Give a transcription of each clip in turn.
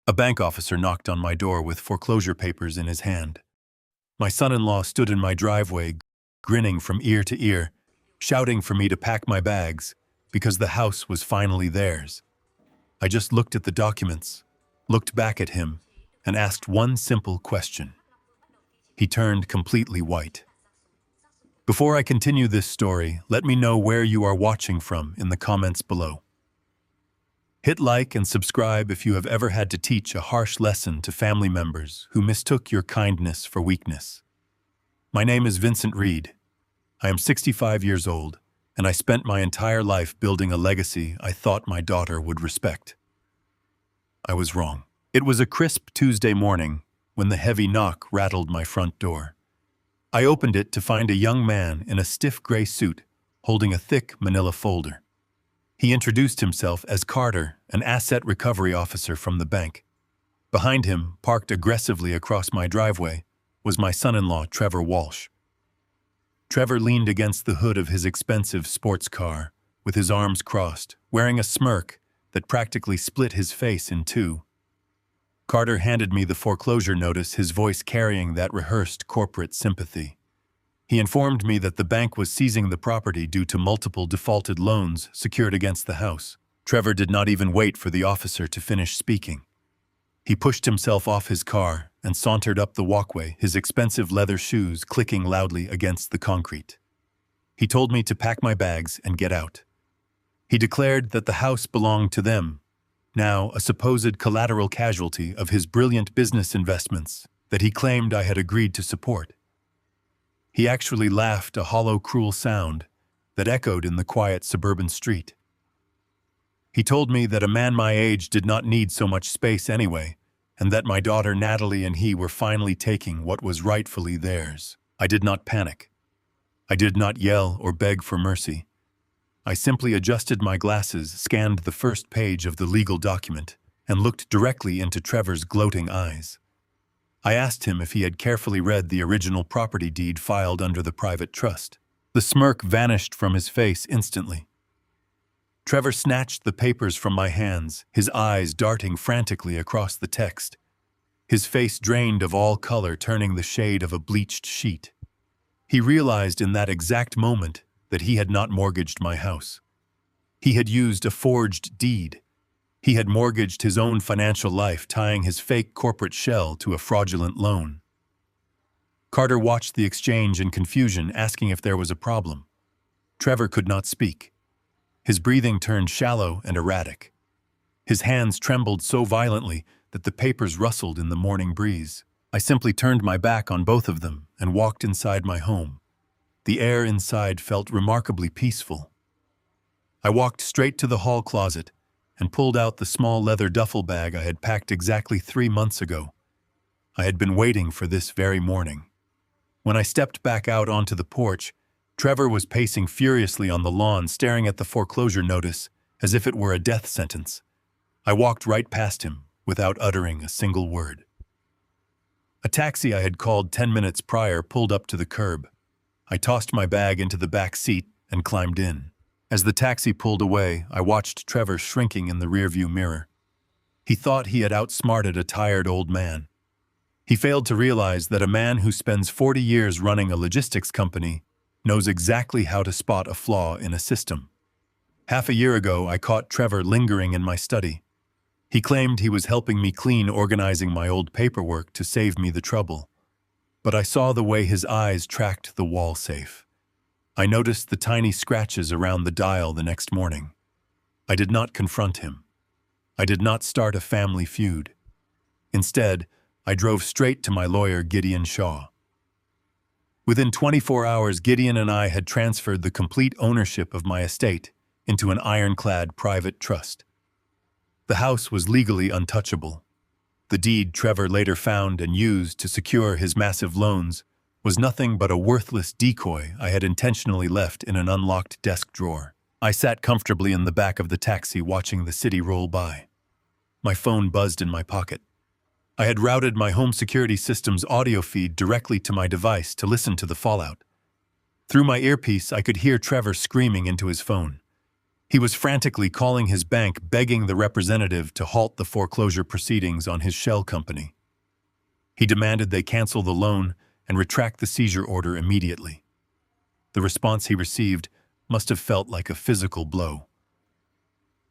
A bank officer knocked on my door with foreclosure papers in his hand. My son-in-law stood in my driveway, grinning from ear to ear, shouting for me to pack my bags, because the house was finally theirs. I just looked at the documents, looked back at him, and asked one simple question. He turned completely white. Before I continue this story, let me know where you are watching from in the comments below. Hit like and subscribe if you have ever had to teach a harsh lesson to family members who mistook your kindness for weakness. My name is Vincent Reed. I am 65 years old, and I spent my entire life building a legacy I thought my daughter would respect. I was wrong. It was a crisp Tuesday morning when the heavy knock rattled my front door. I opened it to find a young man in a stiff gray suit holding a thick manila folder. He introduced himself as Carter, an asset recovery officer from the bank. Behind him, parked aggressively across my driveway, was my son-in-law, Trevor Walsh. Trevor leaned against the hood of his expensive sports car, with his arms crossed, wearing a smirk that practically split his face in two. Carter handed me the foreclosure notice, his voice carrying that rehearsed corporate sympathy. He informed me that the bank was seizing the property due to multiple defaulted loans secured against the house. Trevor did not even wait for the officer to finish speaking. He pushed himself off his car and sauntered up the walkway, his expensive leather shoes clicking loudly against the concrete. He told me to pack my bags and get out. He declared that the house belonged to them, now a supposed collateral casualty of his brilliant business investments that he claimed I had agreed to support. He actually laughed, a hollow, cruel sound that echoed in the quiet suburban street. He told me that a man my age did not need so much space anyway, and that my daughter Natalie and he were finally taking what was rightfully theirs. I did not panic. I did not yell or beg for mercy. I simply adjusted my glasses, scanned the first page of the legal document, and looked directly into Trevor's gloating eyes. I asked him if he had carefully read the original property deed filed under the private trust. The smirk vanished from his face instantly. Trevor snatched the papers from my hands, his eyes darting frantically across the text. His face drained of all color, turning the shade of a bleached sheet. He realized in that exact moment that he had not mortgaged my house. He had used a forged deed. He had mortgaged his own financial life, tying his fake corporate shell to a fraudulent loan. Carter watched the exchange in confusion, asking if there was a problem. Trevor could not speak. His breathing turned shallow and erratic. His hands trembled so violently that the papers rustled in the morning breeze. I simply turned my back on both of them and walked inside my home. The air inside felt remarkably peaceful. I walked straight to the hall closet and pulled out the small leather duffel bag I had packed exactly 3 months ago. I had been waiting for this very morning. When I stepped back out onto the porch, Trevor was pacing furiously on the lawn, staring at the foreclosure notice as if it were a death sentence. I walked right past him without uttering a single word. A taxi I had called 10 minutes prior pulled up to the curb. I tossed my bag into the back seat and climbed in. As the taxi pulled away, I watched Trevor shrinking in the rearview mirror. He thought he had outsmarted a tired old man. He failed to realize that a man who spends 40 years running a logistics company knows exactly how to spot a flaw in a system. Half a year ago, I caught Trevor lingering in my study. He claimed he was helping me clean, organizing my old paperwork to save me the trouble. But I saw the way his eyes tracked the wall safe. I noticed the tiny scratches around the dial the next morning. I did not confront him. I did not start a family feud. Instead, I drove straight to my lawyer, Gideon Shaw. Within 24 hours, Gideon and I had transferred the complete ownership of my estate into an ironclad private trust. The house was legally untouchable. The deed Trevor later found and used to secure his massive loans was nothing but a worthless decoy I had intentionally left in an unlocked desk drawer. I sat comfortably in the back of the taxi watching the city roll by. My phone buzzed in my pocket. I had routed my home security system's audio feed directly to my device to listen to the fallout. Through my earpiece, I could hear Trevor screaming into his phone. He was frantically calling his bank, begging the representative to halt the foreclosure proceedings on his shell company. He demanded they cancel the loan and retract the seizure order immediately. The response he received must have felt like a physical blow.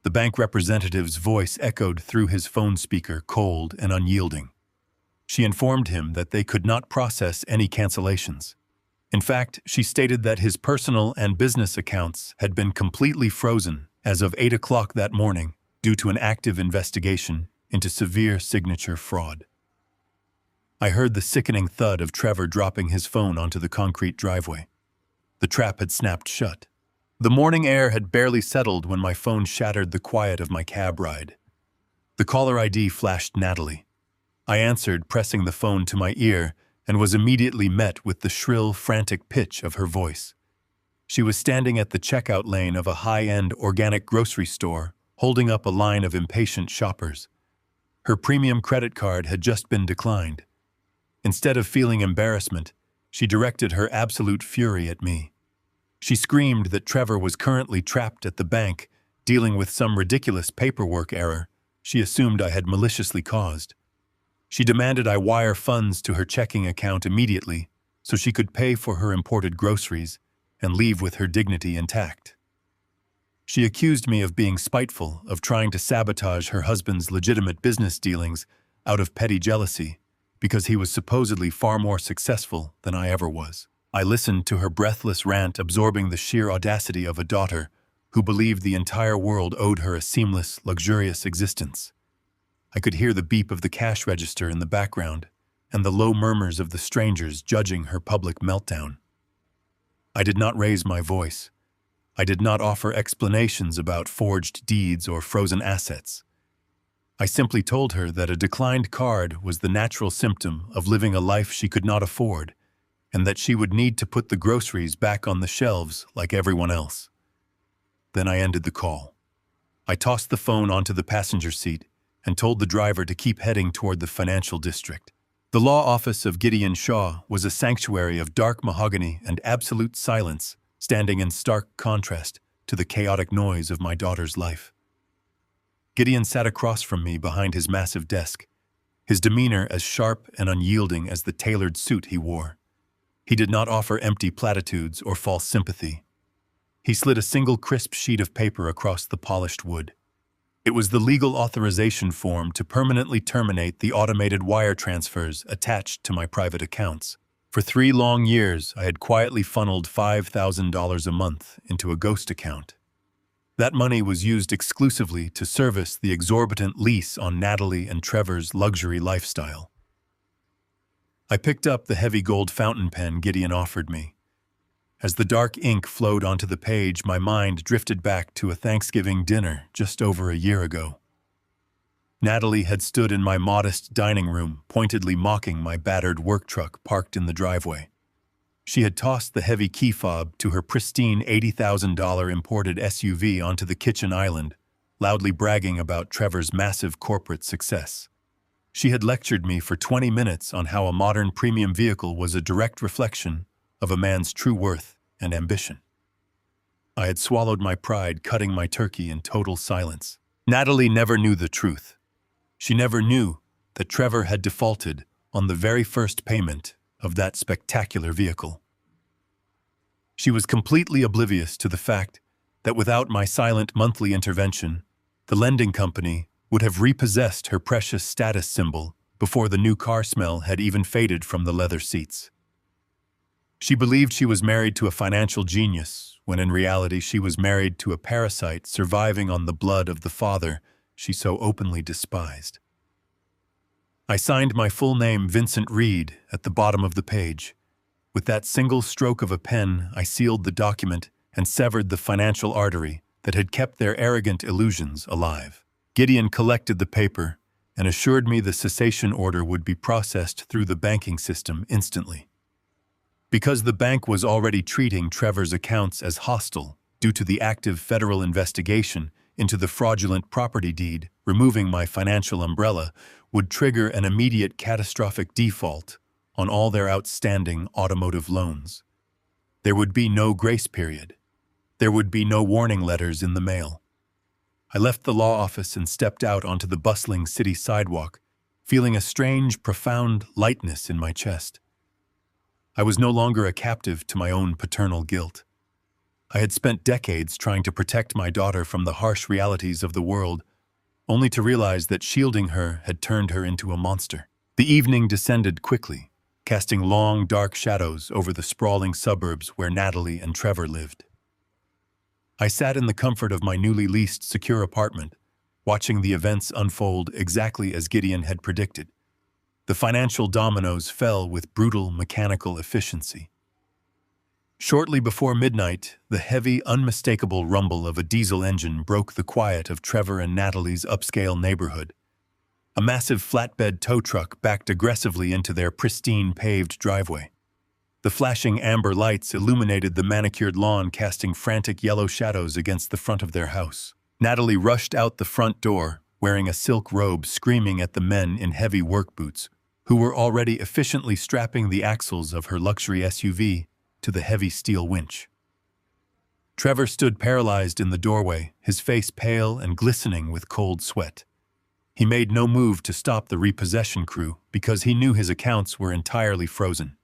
The bank representative's voice echoed through his phone speaker, cold and unyielding. She informed him that they could not process any cancellations. In fact, she stated that his personal and business accounts had been completely frozen as of 8 o'clock that morning due to an active investigation into severe signature fraud. I heard the sickening thud of Trevor dropping his phone onto the concrete driveway. The trap had snapped shut. The morning air had barely settled when my phone shattered the quiet of my cab ride. The caller ID flashed Natalie. I answered, pressing the phone to my ear, and was immediately met with the shrill, frantic pitch of her voice. She was standing at the checkout lane of a high-end organic grocery store, holding up a line of impatient shoppers. Her premium credit card had just been declined. Instead of feeling embarrassment, she directed her absolute fury at me. She screamed that Trevor was currently trapped at the bank, dealing with some ridiculous paperwork error she assumed I had maliciously caused. She demanded I wire funds to her checking account immediately so she could pay for her imported groceries and leave with her dignity intact. She accused me of being spiteful, of trying to sabotage her husband's legitimate business dealings out of petty jealousy, because he was supposedly far more successful than I ever was. I listened to her breathless rant, absorbing the sheer audacity of a daughter who believed the entire world owed her a seamless, luxurious existence. I could hear the beep of the cash register in the background and the low murmurs of the strangers judging her public meltdown. I did not raise my voice. I did not offer explanations about forged deeds or frozen assets. I simply told her that a declined card was the natural symptom of living a life she could not afford, and that she would need to put the groceries back on the shelves like everyone else. Then I ended the call. I tossed the phone onto the passenger seat and told the driver to keep heading toward the financial district. The law office of Gideon Shaw was a sanctuary of dark mahogany and absolute silence, standing in stark contrast to the chaotic noise of my daughter's life. Gideon sat across from me behind his massive desk, his demeanor as sharp and unyielding as the tailored suit he wore. He did not offer empty platitudes or false sympathy. He slid a single crisp sheet of paper across the polished wood. It was the legal authorization form to permanently terminate the automated wire transfers attached to my private accounts. For 3 long years, I had quietly funneled $5,000 a month into a ghost account. That money was used exclusively to service the exorbitant lease on Natalie and Trevor's luxury lifestyle. I picked up the heavy gold fountain pen Gideon offered me. As the dark ink flowed onto the page, my mind drifted back to a Thanksgiving dinner just over a year ago. Natalie had stood in my modest dining room, pointedly mocking my battered work truck parked in the driveway. She had tossed the heavy key fob to her pristine $80,000 imported SUV onto the kitchen island, loudly bragging about Trevor's massive corporate success. She had lectured me for 20 minutes on how a modern premium vehicle was a direct reflection of a man's true worth and ambition. I had swallowed my pride, cutting my turkey in total silence. Natalie never knew the truth. She never knew that Trevor had defaulted on the very first payment of that spectacular vehicle. She was completely oblivious to the fact that without my silent monthly intervention, the lending company would have repossessed her precious status symbol before the new car smell had even faded from the leather seats. She believed she was married to a financial genius, when in reality she was married to a parasite surviving on the blood of the father she so openly despised. I signed my full name, Vincent Reed, at the bottom of the page. With that single stroke of a pen, I sealed the document and severed the financial artery that had kept their arrogant illusions alive. Gideon collected the paper and assured me the cessation order would be processed through the banking system instantly. Because the bank was already treating Trevor's accounts as hostile due to the active federal investigation into the fraudulent property deed, removing my financial umbrella would trigger an immediate catastrophic default on all their outstanding automotive loans. There would be no grace period. There would be no warning letters in the mail. I left the law office and stepped out onto the bustling city sidewalk, feeling a strange, profound lightness in my chest. I was no longer a captive to my own paternal guilt. I had spent decades trying to protect my daughter from the harsh realities of the world, only to realize that shielding her had turned her into a monster. The evening descended quickly, casting long, dark shadows over the sprawling suburbs where Natalie and Trevor lived. I sat in the comfort of my newly leased secure apartment, watching the events unfold exactly as Gideon had predicted. The financial dominoes fell with brutal mechanical efficiency. Shortly before midnight, the heavy, unmistakable rumble of a diesel engine broke the quiet of Trevor and Natalie's upscale neighborhood. A massive flatbed tow truck backed aggressively into their pristine paved driveway. The flashing amber lights illuminated the manicured lawn, casting frantic yellow shadows against the front of their house. Natalie rushed out the front door, wearing a silk robe, screaming at the men in heavy work boots, who were already efficiently strapping the axles of her luxury SUV to the heavy steel winch. Trevor stood paralyzed in the doorway, his face pale and glistening with cold sweat. He made no move to stop the repossession crew because he knew his accounts were entirely frozen.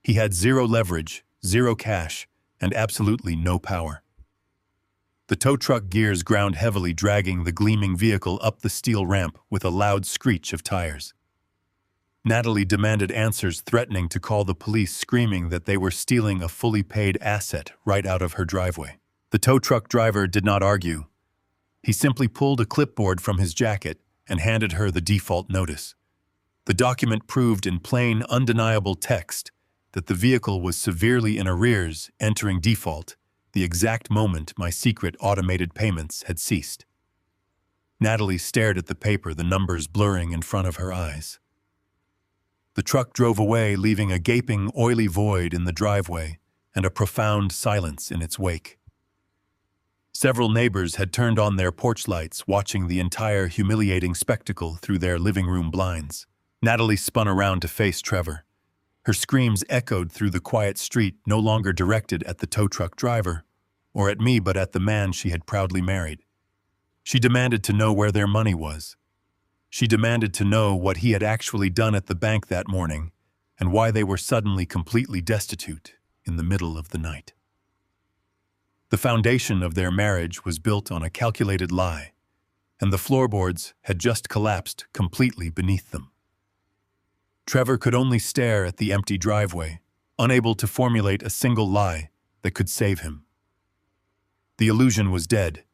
He had zero leverage, zero cash, and absolutely no power. The tow truck gears ground heavily, dragging the gleaming vehicle up the steel ramp with a loud screech of tires. Natalie demanded answers, threatening to call the police, screaming that they were stealing a fully paid asset right out of her driveway. The tow truck driver did not argue. He simply pulled a clipboard from his jacket and handed her the default notice. The document proved in plain, undeniable text that the vehicle was severely in arrears, entering default the exact moment my secret automated payments had ceased. Natalie stared at the paper, the numbers blurring in front of her eyes. The truck drove away, leaving a gaping, oily void in the driveway and a profound silence in its wake. Several neighbors had turned on their porch lights, watching the entire humiliating spectacle through their living room blinds. Natalie spun around to face Trevor. Her screams echoed through the quiet street, no longer directed at the tow truck driver or at me, but at the man she had proudly married. She demanded to know where their money was. She demanded to know what he had actually done at the bank that morning and why they were suddenly completely destitute in the middle of the night. The foundation of their marriage was built on a calculated lie, and the floorboards had just collapsed completely beneath them. Trevor could only stare at the empty driveway, unable to formulate a single lie that could save him. The illusion was dead,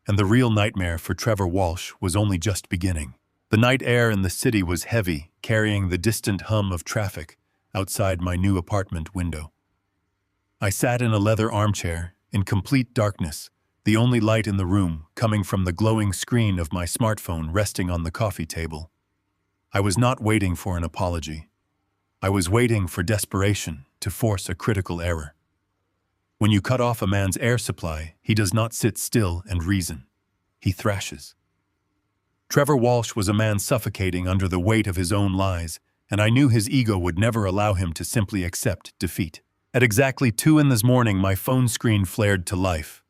and the real nightmare for Trevor Walsh was only just beginning. The night air in the city was heavy, carrying the distant hum of traffic outside my new apartment window. I sat in a leather armchair, in complete darkness, the only light in the room coming from the glowing screen of my smartphone resting on the coffee table. I was not waiting for an apology. I was waiting for desperation to force a critical error. When you cut off a man's air supply, he does not sit still and reason. He thrashes. Trevor Walsh was a man suffocating under the weight of his own lies, and I knew his ego would never allow him to simply accept defeat. At exactly 2 in the morning, my phone screen flared to life.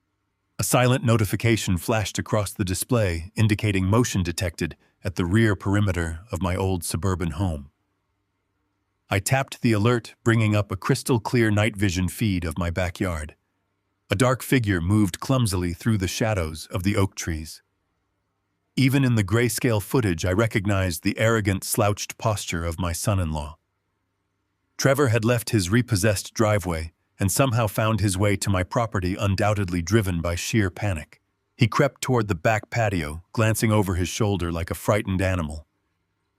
A silent notification flashed across the display, indicating motion detected at the rear perimeter of my old suburban home. I tapped the alert, bringing up a crystal-clear night vision feed of my backyard. A dark figure moved clumsily through the shadows of the oak trees. Even in the grayscale footage, I recognized the arrogant, slouched posture of my son-in-law. Trevor had left his repossessed driveway and somehow found his way to my property, undoubtedly driven by sheer panic. He crept toward the back patio, glancing over his shoulder like a frightened animal.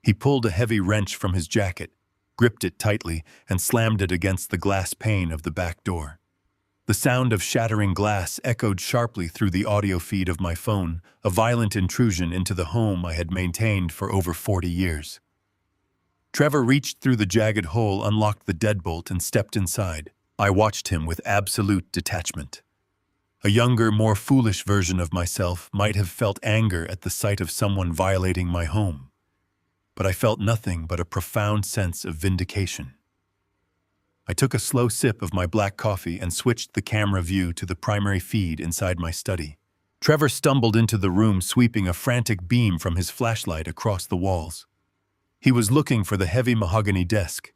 He pulled a heavy wrench from his jacket, gripped it tightly, and slammed it against the glass pane of the back door. The sound of shattering glass echoed sharply through the audio feed of my phone, a violent intrusion into the home I had maintained for over 40 years. Trevor reached through the jagged hole, unlocked the deadbolt, and stepped inside. I watched him with absolute detachment. A younger, more foolish version of myself might have felt anger at the sight of someone violating my home, but I felt nothing but a profound sense of vindication. I took a slow sip of my black coffee and switched the camera view to the primary feed inside my study. Trevor stumbled into the room, sweeping a frantic beam from his flashlight across the walls. He was looking for the heavy mahogany desk.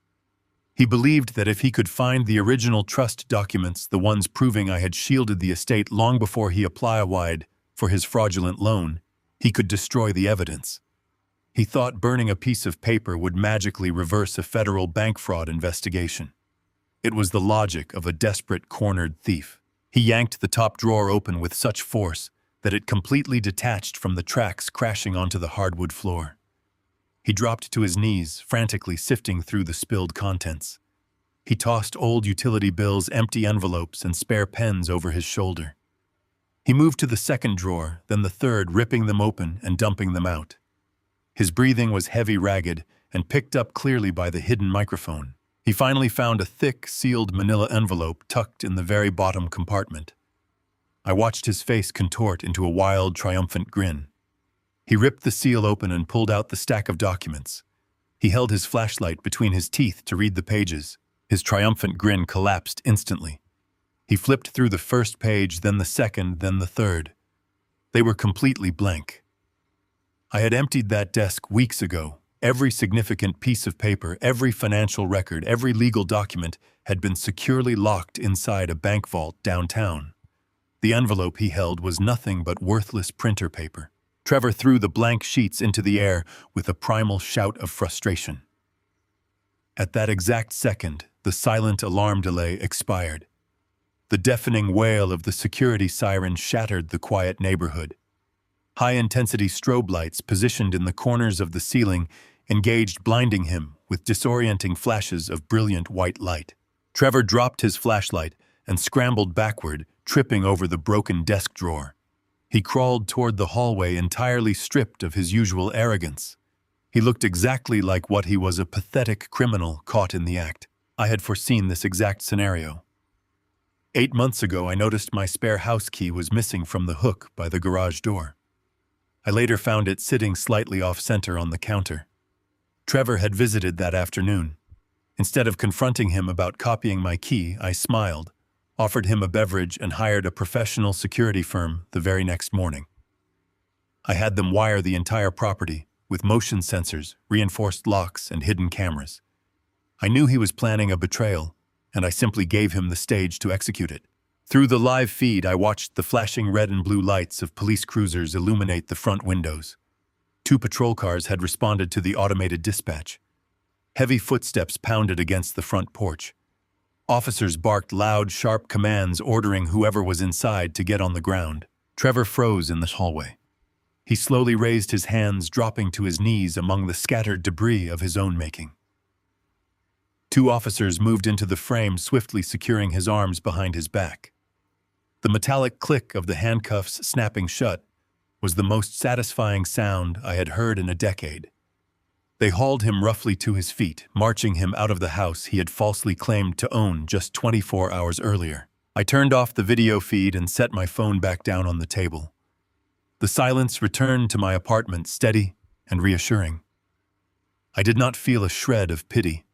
He believed that if he could find the original trust documents, the ones proving I had shielded the estate long before he applied for his fraudulent loan, he could destroy the evidence. He thought burning a piece of paper would magically reverse a federal bank fraud investigation. It was the logic of a desperate, cornered thief. He yanked the top drawer open with such force that it completely detached from the tracks, crashing onto the hardwood floor. He dropped to his knees, frantically sifting through the spilled contents. He tossed old utility bills, empty envelopes, and spare pens over his shoulder. He moved to the second drawer, then the third, ripping them open and dumping them out. His breathing was heavy, ragged, and picked up clearly by the hidden microphone. He finally found a thick, sealed manila envelope tucked in the very bottom compartment. I watched his face contort into a wild, triumphant grin. He ripped the seal open and pulled out the stack of documents. He held his flashlight between his teeth to read the pages. His triumphant grin collapsed instantly. He flipped through the first page, then the second, then the third. They were completely blank. I had emptied that desk weeks ago. Every significant piece of paper, every financial record, every legal document had been securely locked inside a bank vault downtown. The envelope he held was nothing but worthless printer paper. Trevor threw the blank sheets into the air with a primal shout of frustration. At that exact second, the silent alarm delay expired. The deafening wail of the security siren shattered the quiet neighborhood. High-intensity strobe lights positioned in the corners of the ceiling engaged, blinding him with disorienting flashes of brilliant white light. Trevor dropped his flashlight and scrambled backward, tripping over the broken desk drawer. He crawled toward the hallway, entirely stripped of his usual arrogance. He looked exactly like what he was, a pathetic criminal caught in the act. I had foreseen this exact scenario. 8 months ago, I noticed my spare house key was missing from the hook by the garage door. I later found it sitting slightly off-center on the counter. Trevor had visited that afternoon. Instead of confronting him about copying my key, I smiled, offered him a beverage, and hired a professional security firm the very next morning. I had them wire the entire property with motion sensors, reinforced locks, and hidden cameras. I knew he was planning a betrayal, and I simply gave him the stage to execute it. Through the live feed, I watched the flashing red and blue lights of police cruisers illuminate the front windows. 2 patrol cars had responded to the automated dispatch. Heavy footsteps pounded against the front porch. Officers barked loud, sharp commands, ordering whoever was inside to get on the ground. Trevor froze in the hallway. He slowly raised his hands, dropping to his knees among the scattered debris of his own making. 2 officers moved into the frame, swiftly securing his arms behind his back. The metallic click of the handcuffs snapping shut was the most satisfying sound I had heard in a decade. They hauled him roughly to his feet, marching him out of the house he had falsely claimed to own just 24 hours earlier. I turned off the video feed and set my phone back down on the table. The silence returned to my apartment, steady and reassuring. I did not feel a shred of pity.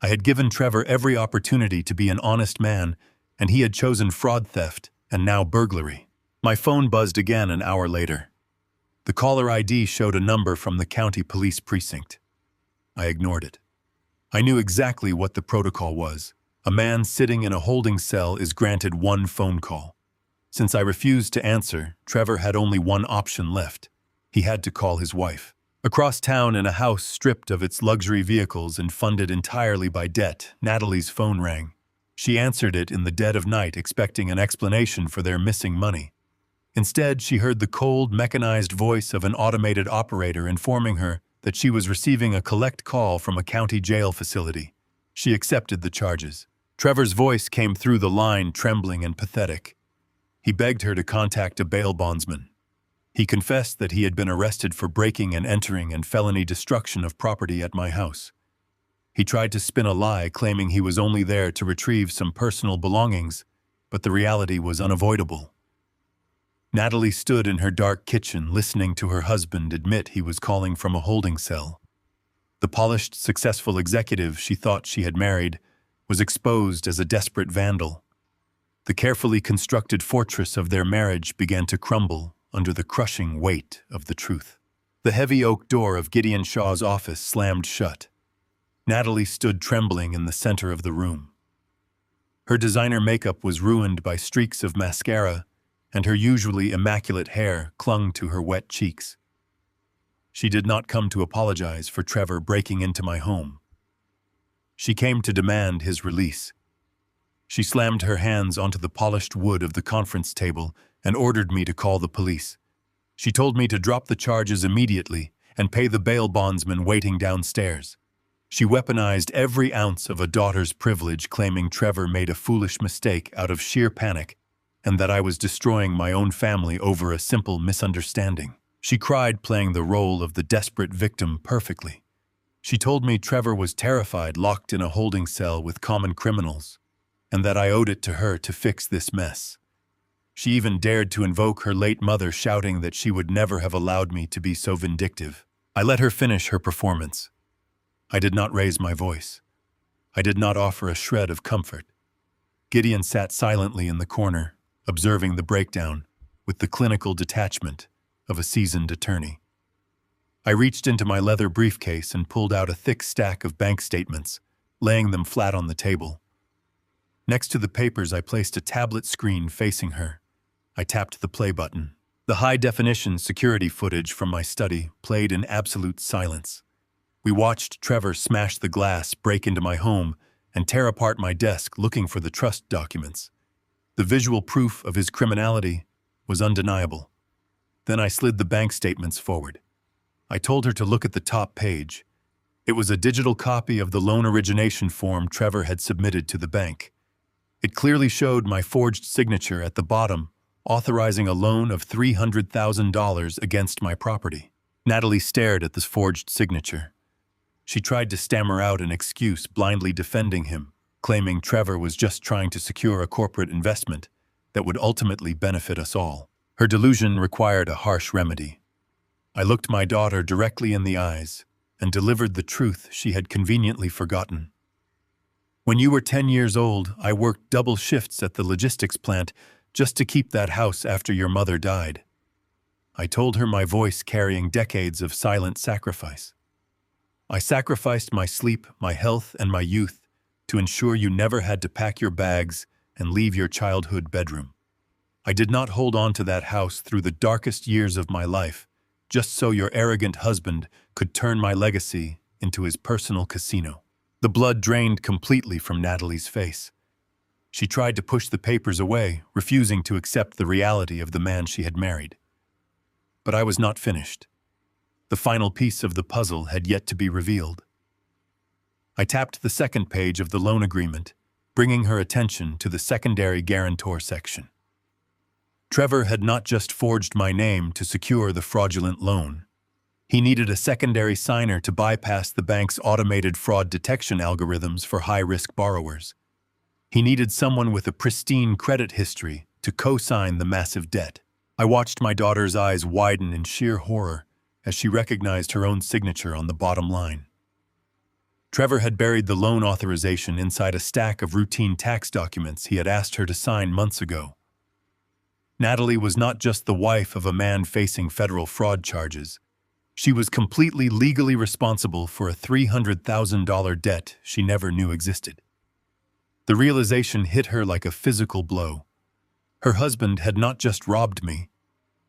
I had given Trevor every opportunity to be an honest man, and he had chosen fraud, theft, and now burglary. My phone buzzed again an hour later. The caller ID showed a number from the county police precinct. I ignored it. I knew exactly what the protocol was. A man sitting in a holding cell is granted 1 phone call. Since I refused to answer, Trevor had only one option left. He had to call his wife. Across town, in a house stripped of its luxury vehicles and funded entirely by debt, Natalie's phone rang. She answered it in the dead of night, expecting an explanation for their missing money. Instead, she heard the cold, mechanized voice of an automated operator informing her that she was receiving a collect call from a county jail facility. She accepted the charges. Trevor's voice came through the line, trembling and pathetic. He begged her to contact a bail bondsman. He confessed that he had been arrested for breaking and entering and felony destruction of property at my house. He tried to spin a lie, claiming he was only there to retrieve some personal belongings, but the reality was unavoidable. Natalie stood in her dark kitchen, listening to her husband admit he was calling from a holding cell. The polished, successful executive she thought she had married was exposed as a desperate vandal. The carefully constructed fortress of their marriage began to crumble under the crushing weight of the truth. The heavy oak door of Gideon Shaw's office slammed shut. Natalie stood trembling in the center of the room. Her designer makeup was ruined by streaks of mascara, and her usually immaculate hair clung to her wet cheeks. She did not come to apologize for Trevor breaking into my home. She came to demand his release. She slammed her hands onto the polished wood of the conference table and ordered me to call the police. She told me to drop the charges immediately and pay the bail bondsman waiting downstairs. She weaponized every ounce of a daughter's privilege, claiming Trevor made a foolish mistake out of sheer panic and that I was destroying my own family over a simple misunderstanding. She cried, playing the role of the desperate victim perfectly. She told me Trevor was terrified, locked in a holding cell with common criminals, and that I owed it to her to fix this mess. She even dared to invoke her late mother, shouting that she would never have allowed me to be so vindictive. I let her finish her performance. I did not raise my voice. I did not offer a shred of comfort. Gideon sat silently in the corner, observing the breakdown with the clinical detachment of a seasoned attorney. I reached into my leather briefcase and pulled out a thick stack of bank statements, laying them flat on the table. Next to the papers, I placed a tablet screen facing her. I tapped the play button. The high-definition security footage from my study played in absolute silence. We watched Trevor smash the glass, break into my home, and tear apart my desk looking for the trust documents. The visual proof of his criminality was undeniable. Then I slid the bank statements forward. I told her to look at the top page. It was a digital copy of the loan origination form Trevor had submitted to the bank. It clearly showed my forged signature at the bottom, authorizing a loan of $300,000 against my property. Natalie stared at this forged signature. She tried to stammer out an excuse, blindly defending him, claiming Trevor was just trying to secure a corporate investment that would ultimately benefit us all. Her delusion required a harsh remedy. I looked my daughter directly in the eyes and delivered the truth she had conveniently forgotten. When you were 10 years old, I worked double shifts at the logistics plant just to keep that house after your mother died. I told her, my voice carrying decades of silent sacrifice. I sacrificed my sleep, my health, and my youth to ensure you never had to pack your bags and leave your childhood bedroom. I did not hold on to that house through the darkest years of my life, just so your arrogant husband could turn my legacy into his personal casino. The blood drained completely from Natalie's face. She tried to push the papers away, refusing to accept the reality of the man she had married. But I was not finished. The final piece of the puzzle had yet to be revealed. I tapped the second page of the loan agreement, bringing her attention to the secondary guarantor section. Trevor had not just forged my name to secure the fraudulent loan. He needed a secondary signer to bypass the bank's automated fraud detection algorithms for high-risk borrowers. He needed someone with a pristine credit history to co-sign the massive debt. I watched my daughter's eyes widen in sheer horror as she recognized her own signature on the bottom line. Trevor had buried the loan authorization inside a stack of routine tax documents he had asked her to sign months ago. Natalie was not just the wife of a man facing federal fraud charges. She was completely legally responsible for a $300,000 debt she never knew existed. The realization hit her like a physical blow. Her husband had not just robbed me.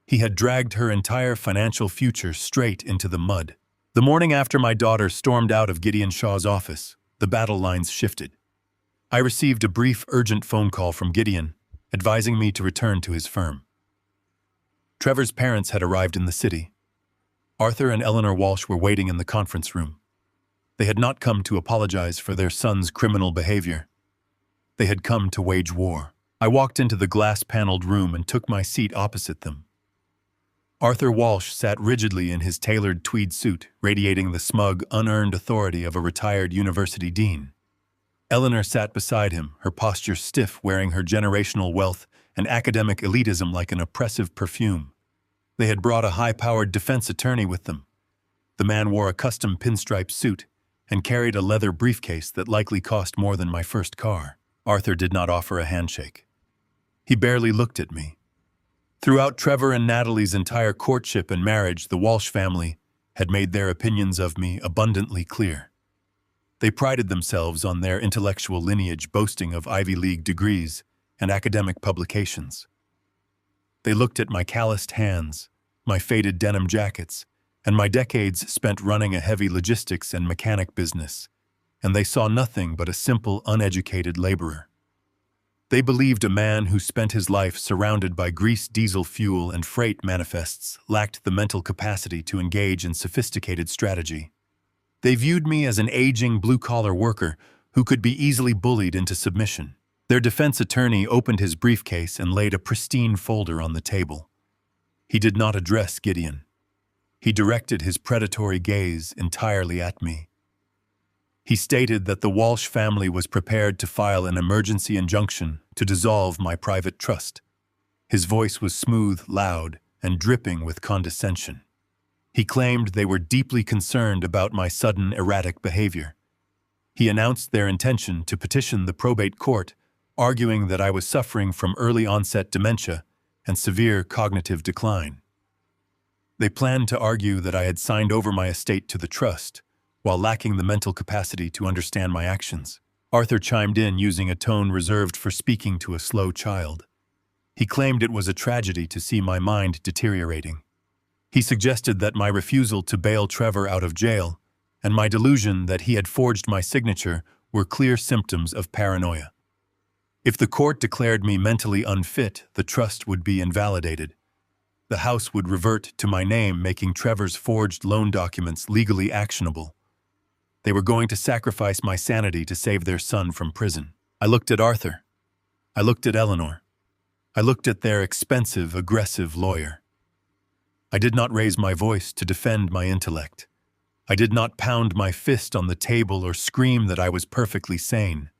He had dragged her entire financial future straight into the mud. The morning after my daughter stormed out of Gideon Shaw's office, the battle lines shifted. I received a brief, urgent phone call from Gideon, advising me to return to his firm. Trevor's parents had arrived in the city. Arthur and Eleanor Walsh were waiting in the conference room. They had not come to apologize for their son's criminal behavior. They had come to wage war. I walked into the glass-paneled room and took my seat opposite them. Arthur Walsh sat rigidly in his tailored tweed suit, radiating the smug, unearned authority of a retired university dean. Eleanor sat beside him, her posture stiff, wearing her generational wealth and academic elitism like an oppressive perfume. They had brought a high-powered defense attorney with them. The man wore a custom pinstripe suit, and carried a leather briefcase that likely cost more than my first car. Arthur did not offer a handshake. He barely looked at me. Throughout Trevor and Natalie's entire courtship and marriage, the Walsh family had made their opinions of me abundantly clear. They prided themselves on their intellectual lineage, boasting of Ivy League degrees and academic publications. They looked at my calloused hands, my faded denim jackets, and my decades spent running a heavy logistics and mechanic business, and they saw nothing but a simple, uneducated laborer. They believed a man who spent his life surrounded by grease, diesel fuel, and freight manifests lacked the mental capacity to engage in sophisticated strategy. They viewed me as an aging blue-collar worker who could be easily bullied into submission. Their defense attorney opened his briefcase and laid a pristine folder on the table. He did not address Gideon. He directed his predatory gaze entirely at me. He stated that the Walsh family was prepared to file an emergency injunction to dissolve my private trust. His voice was smooth, loud, and dripping with condescension. He claimed they were deeply concerned about my sudden erratic behavior. He announced their intention to petition the probate court, arguing that I was suffering from early-onset dementia and severe cognitive decline. They planned to argue that I had signed over my estate to the trust, while lacking the mental capacity to understand my actions. Arthur chimed in using a tone reserved for speaking to a slow child. He claimed it was a tragedy to see my mind deteriorating. He suggested that my refusal to bail Trevor out of jail and my delusion that he had forged my signature were clear symptoms of paranoia. If the court declared me mentally unfit, the trust would be invalidated. The house would revert to my name, making Trevor's forged loan documents legally actionable. They were going to sacrifice my sanity to save their son from prison. I looked at Arthur. I looked at Eleanor. I looked at their expensive, aggressive lawyer. I did not raise my voice to defend my intellect. I did not pound my fist on the table or scream that I was perfectly sane.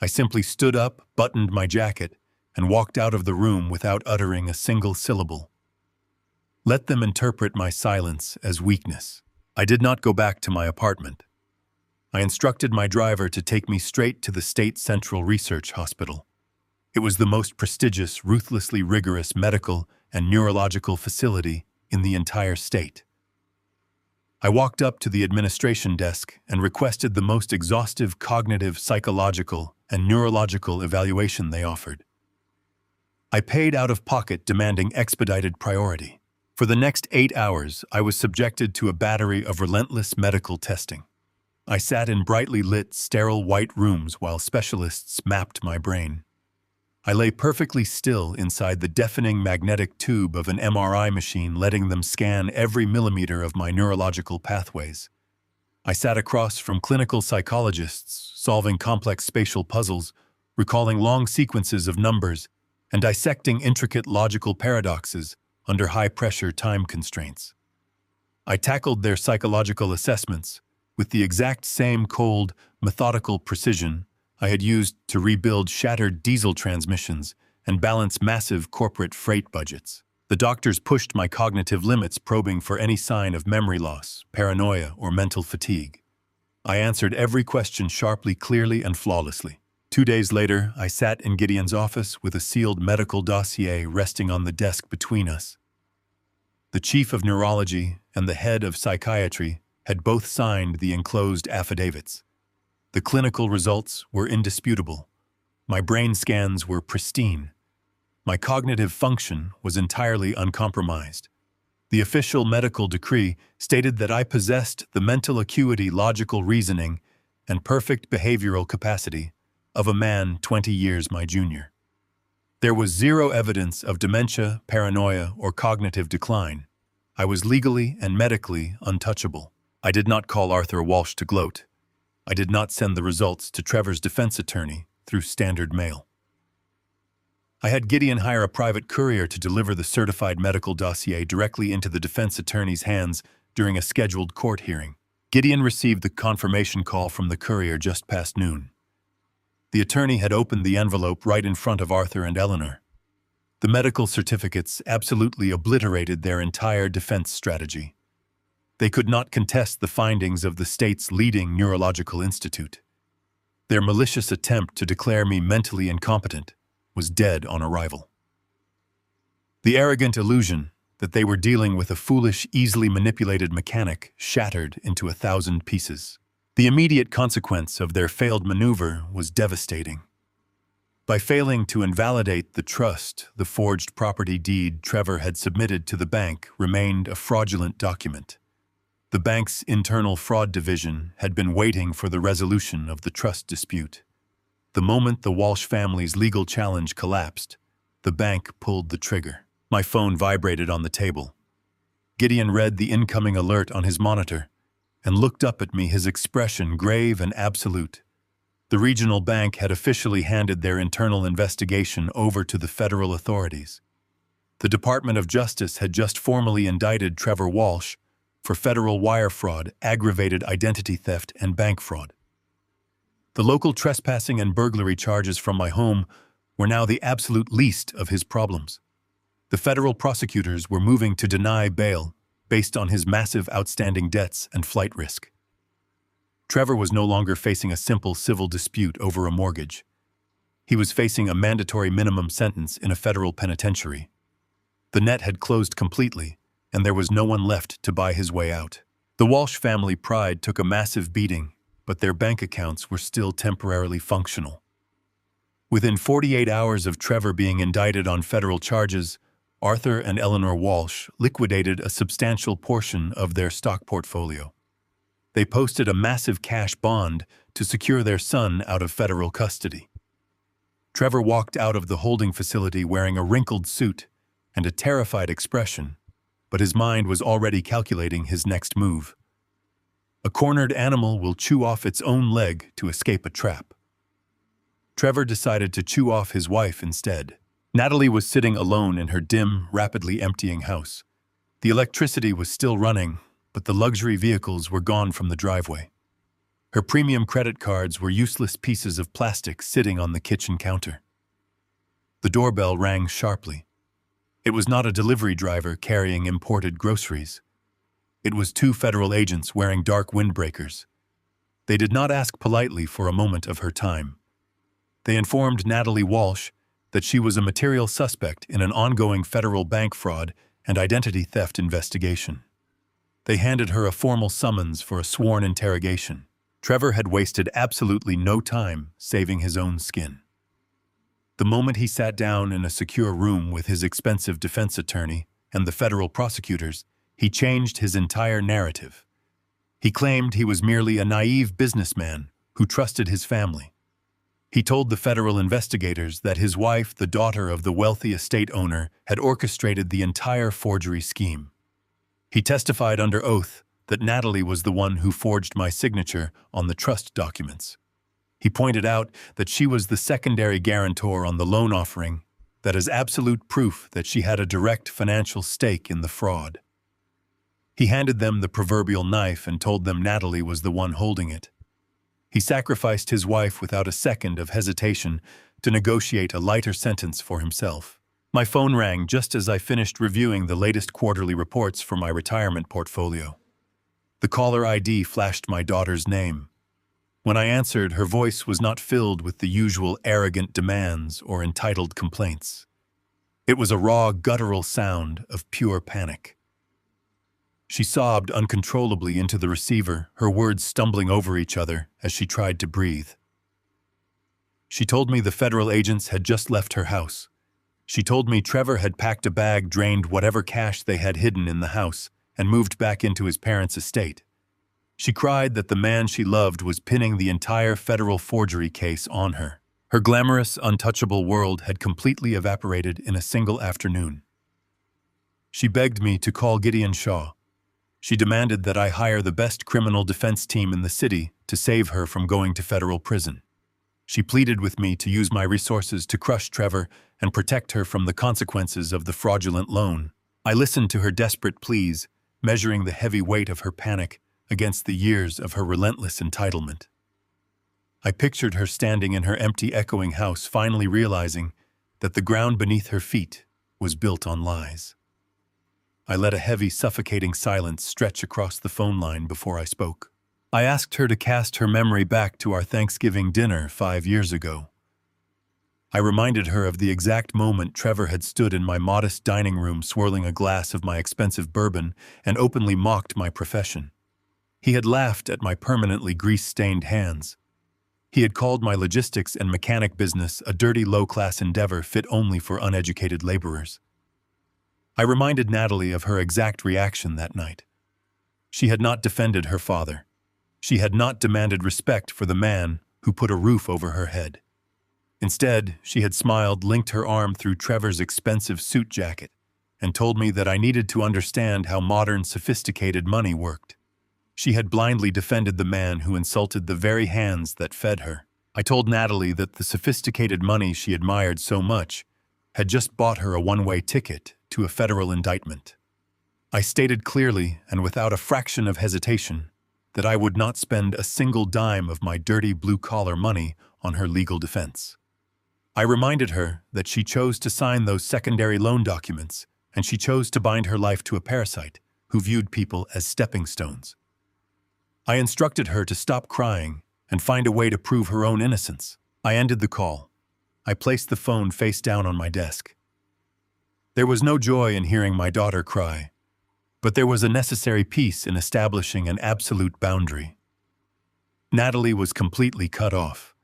I simply stood up, buttoned my jacket, and walked out of the room without uttering a single syllable. Let them interpret my silence as weakness. I did not go back to my apartment. I instructed my driver to take me straight to the State Central Research Hospital. It was the most prestigious, ruthlessly rigorous medical and neurological facility in the entire state. I walked up to the administration desk and requested the most exhaustive cognitive, psychological, and neurological evaluation they offered. I paid out of pocket, demanding expedited priority. For the next 8 hours, I was subjected to a battery of relentless medical testing. I sat in brightly lit, sterile white rooms while specialists mapped my brain. I lay perfectly still inside the deafening magnetic tube of an MRI machine, letting them scan every millimeter of my neurological pathways. I sat across from clinical psychologists, solving complex spatial puzzles, recalling long sequences of numbers, and dissecting intricate logical paradoxes under high-pressure time constraints. I tackled their psychological assessments with the exact same cold, methodical precision I had used to rebuild shattered diesel transmissions and balance massive corporate freight budgets. The doctors pushed my cognitive limits, probing for any sign of memory loss, paranoia, or mental fatigue. I answered every question sharply, clearly, and flawlessly. 2 days later, I sat in Gideon's office with a sealed medical dossier resting on the desk between us. The chief of neurology and the head of psychiatry had both signed the enclosed affidavits. The clinical results were indisputable. My brain scans were pristine. My cognitive function was entirely uncompromised. The official medical decree stated that I possessed the mental acuity, logical reasoning, and perfect behavioral capacity of a man 20 years my junior. There was zero evidence of dementia, paranoia, or cognitive decline. I was legally and medically untouchable. I did not call Arthur Walsh to gloat. I did not send the results to Trevor's defense attorney through standard mail. I had Gideon hire a private courier to deliver the certified medical dossier directly into the defense attorney's hands during a scheduled court hearing. Gideon received the confirmation call from the courier just past noon. The attorney had opened the envelope right in front of Arthur and Eleanor. The medical certificates absolutely obliterated their entire defense strategy. They could not contest the findings of the state's leading neurological institute. Their malicious attempt to declare me mentally incompetent was dead on arrival. The arrogant illusion that they were dealing with a foolish, easily manipulated mechanic shattered into 1,000 pieces. The immediate consequence of their failed maneuver was devastating. By failing to invalidate the trust, the forged property deed Trevor had submitted to the bank remained a fraudulent document. The bank's internal fraud division had been waiting for the resolution of the trust dispute. The moment the Walsh family's legal challenge collapsed, the bank pulled the trigger. My phone vibrated on the table. Gideon read the incoming alert on his monitor and looked up at me, his expression grave and absolute. The regional bank had officially handed their internal investigation over to the federal authorities. The Department of Justice had just formally indicted Trevor Walsh for federal wire fraud, aggravated identity theft, and bank fraud. The local trespassing and burglary charges from my home were now the absolute least of his problems. The federal prosecutors were moving to deny bail based on his massive outstanding debts and flight risk. Trevor was no longer facing a simple civil dispute over a mortgage. He was facing a mandatory minimum sentence in a federal penitentiary. The net had closed completely, and there was no one left to buy his way out. The Walsh family pride took a massive beating, but their bank accounts were still temporarily functional. Within 48 hours of Trevor being indicted on federal charges, Arthur and Eleanor Walsh liquidated a substantial portion of their stock portfolio. They posted a massive cash bond to secure their son out of federal custody. Trevor walked out of the holding facility wearing a wrinkled suit and a terrified expression, but his mind was already calculating his next move. A cornered animal will chew off its own leg to escape a trap. Trevor decided to chew off his wife instead. Natalie was sitting alone in her dim, rapidly emptying house. The electricity was still running, but the luxury vehicles were gone from the driveway. Her premium credit cards were useless pieces of plastic sitting on the kitchen counter. The doorbell rang sharply. It was not a delivery driver carrying imported groceries. It was 2 federal agents wearing dark windbreakers. They did not ask politely for a moment of her time. They informed Natalie Walsh that she was a material suspect in an ongoing federal bank fraud and identity theft investigation. They handed her a formal summons for a sworn interrogation. Trevor had wasted absolutely no time saving his own skin. The moment he sat down in a secure room with his expensive defense attorney and the federal prosecutors, he changed his entire narrative. He claimed he was merely a naive businessman who trusted his family. He told the federal investigators that his wife, the daughter of the wealthy estate owner, had orchestrated the entire forgery scheme. He testified under oath that Natalie was the one who forged my signature on the trust documents. He pointed out that she was the secondary guarantor on the loan offering, that is absolute proof that she had a direct financial stake in the fraud. He handed them the proverbial knife and told them Natalie was the one holding it. He sacrificed his wife without a second of hesitation to negotiate a lighter sentence for himself. My phone rang just as I finished reviewing the latest quarterly reports for my retirement portfolio. The caller ID flashed my daughter's name. When I answered, her voice was not filled with the usual arrogant demands or entitled complaints. It was a raw, guttural sound of pure panic. She sobbed uncontrollably into the receiver, her words stumbling over each other as she tried to breathe. She told me the federal agents had just left her house. She told me Trevor had packed a bag, drained whatever cash they had hidden in the house, and moved back into his parents' estate. She cried that the man she loved was pinning the entire federal forgery case on her. Her glamorous, untouchable world had completely evaporated in a single afternoon. She begged me to call Gideon Shaw. She demanded that I hire the best criminal defense team in the city to save her from going to federal prison. She pleaded with me to use my resources to crush Trevor and protect her from the consequences of the fraudulent loan. I listened to her desperate pleas, measuring the heavy weight of her panic against the years of her relentless entitlement. I pictured her standing in her empty, echoing house, finally realizing that the ground beneath her feet was built on lies. I let a heavy, suffocating silence stretch across the phone line before I spoke. I asked her to cast her memory back to our Thanksgiving dinner 5 years ago. I reminded her of the exact moment Trevor had stood in my modest dining room swirling a glass of my expensive bourbon and openly mocked my profession. He had laughed at my permanently grease-stained hands. He had called my logistics and mechanic business a dirty, low-class endeavor fit only for uneducated laborers. I reminded Natalie of her exact reaction that night. She had not defended her father. She had not demanded respect for the man who put a roof over her head. Instead, she had smiled, linked her arm through Trevor's expensive suit jacket, and told me that I needed to understand how modern, sophisticated money worked. She had blindly defended the man who insulted the very hands that fed her. I told Natalie that the sophisticated money she admired so much had just bought her a one-way ticket to a federal indictment. I stated clearly and without a fraction of hesitation that I would not spend a single dime of my dirty blue-collar money on her legal defense. I reminded her that she chose to sign those secondary loan documents, and she chose to bind her life to a parasite who viewed people as stepping stones. I instructed her to stop crying and find a way to prove her own innocence. I ended the call. I placed the phone face down on my desk. There was no joy in hearing my daughter cry, but there was a necessary peace in establishing an absolute boundary. Natalie was completely cut off.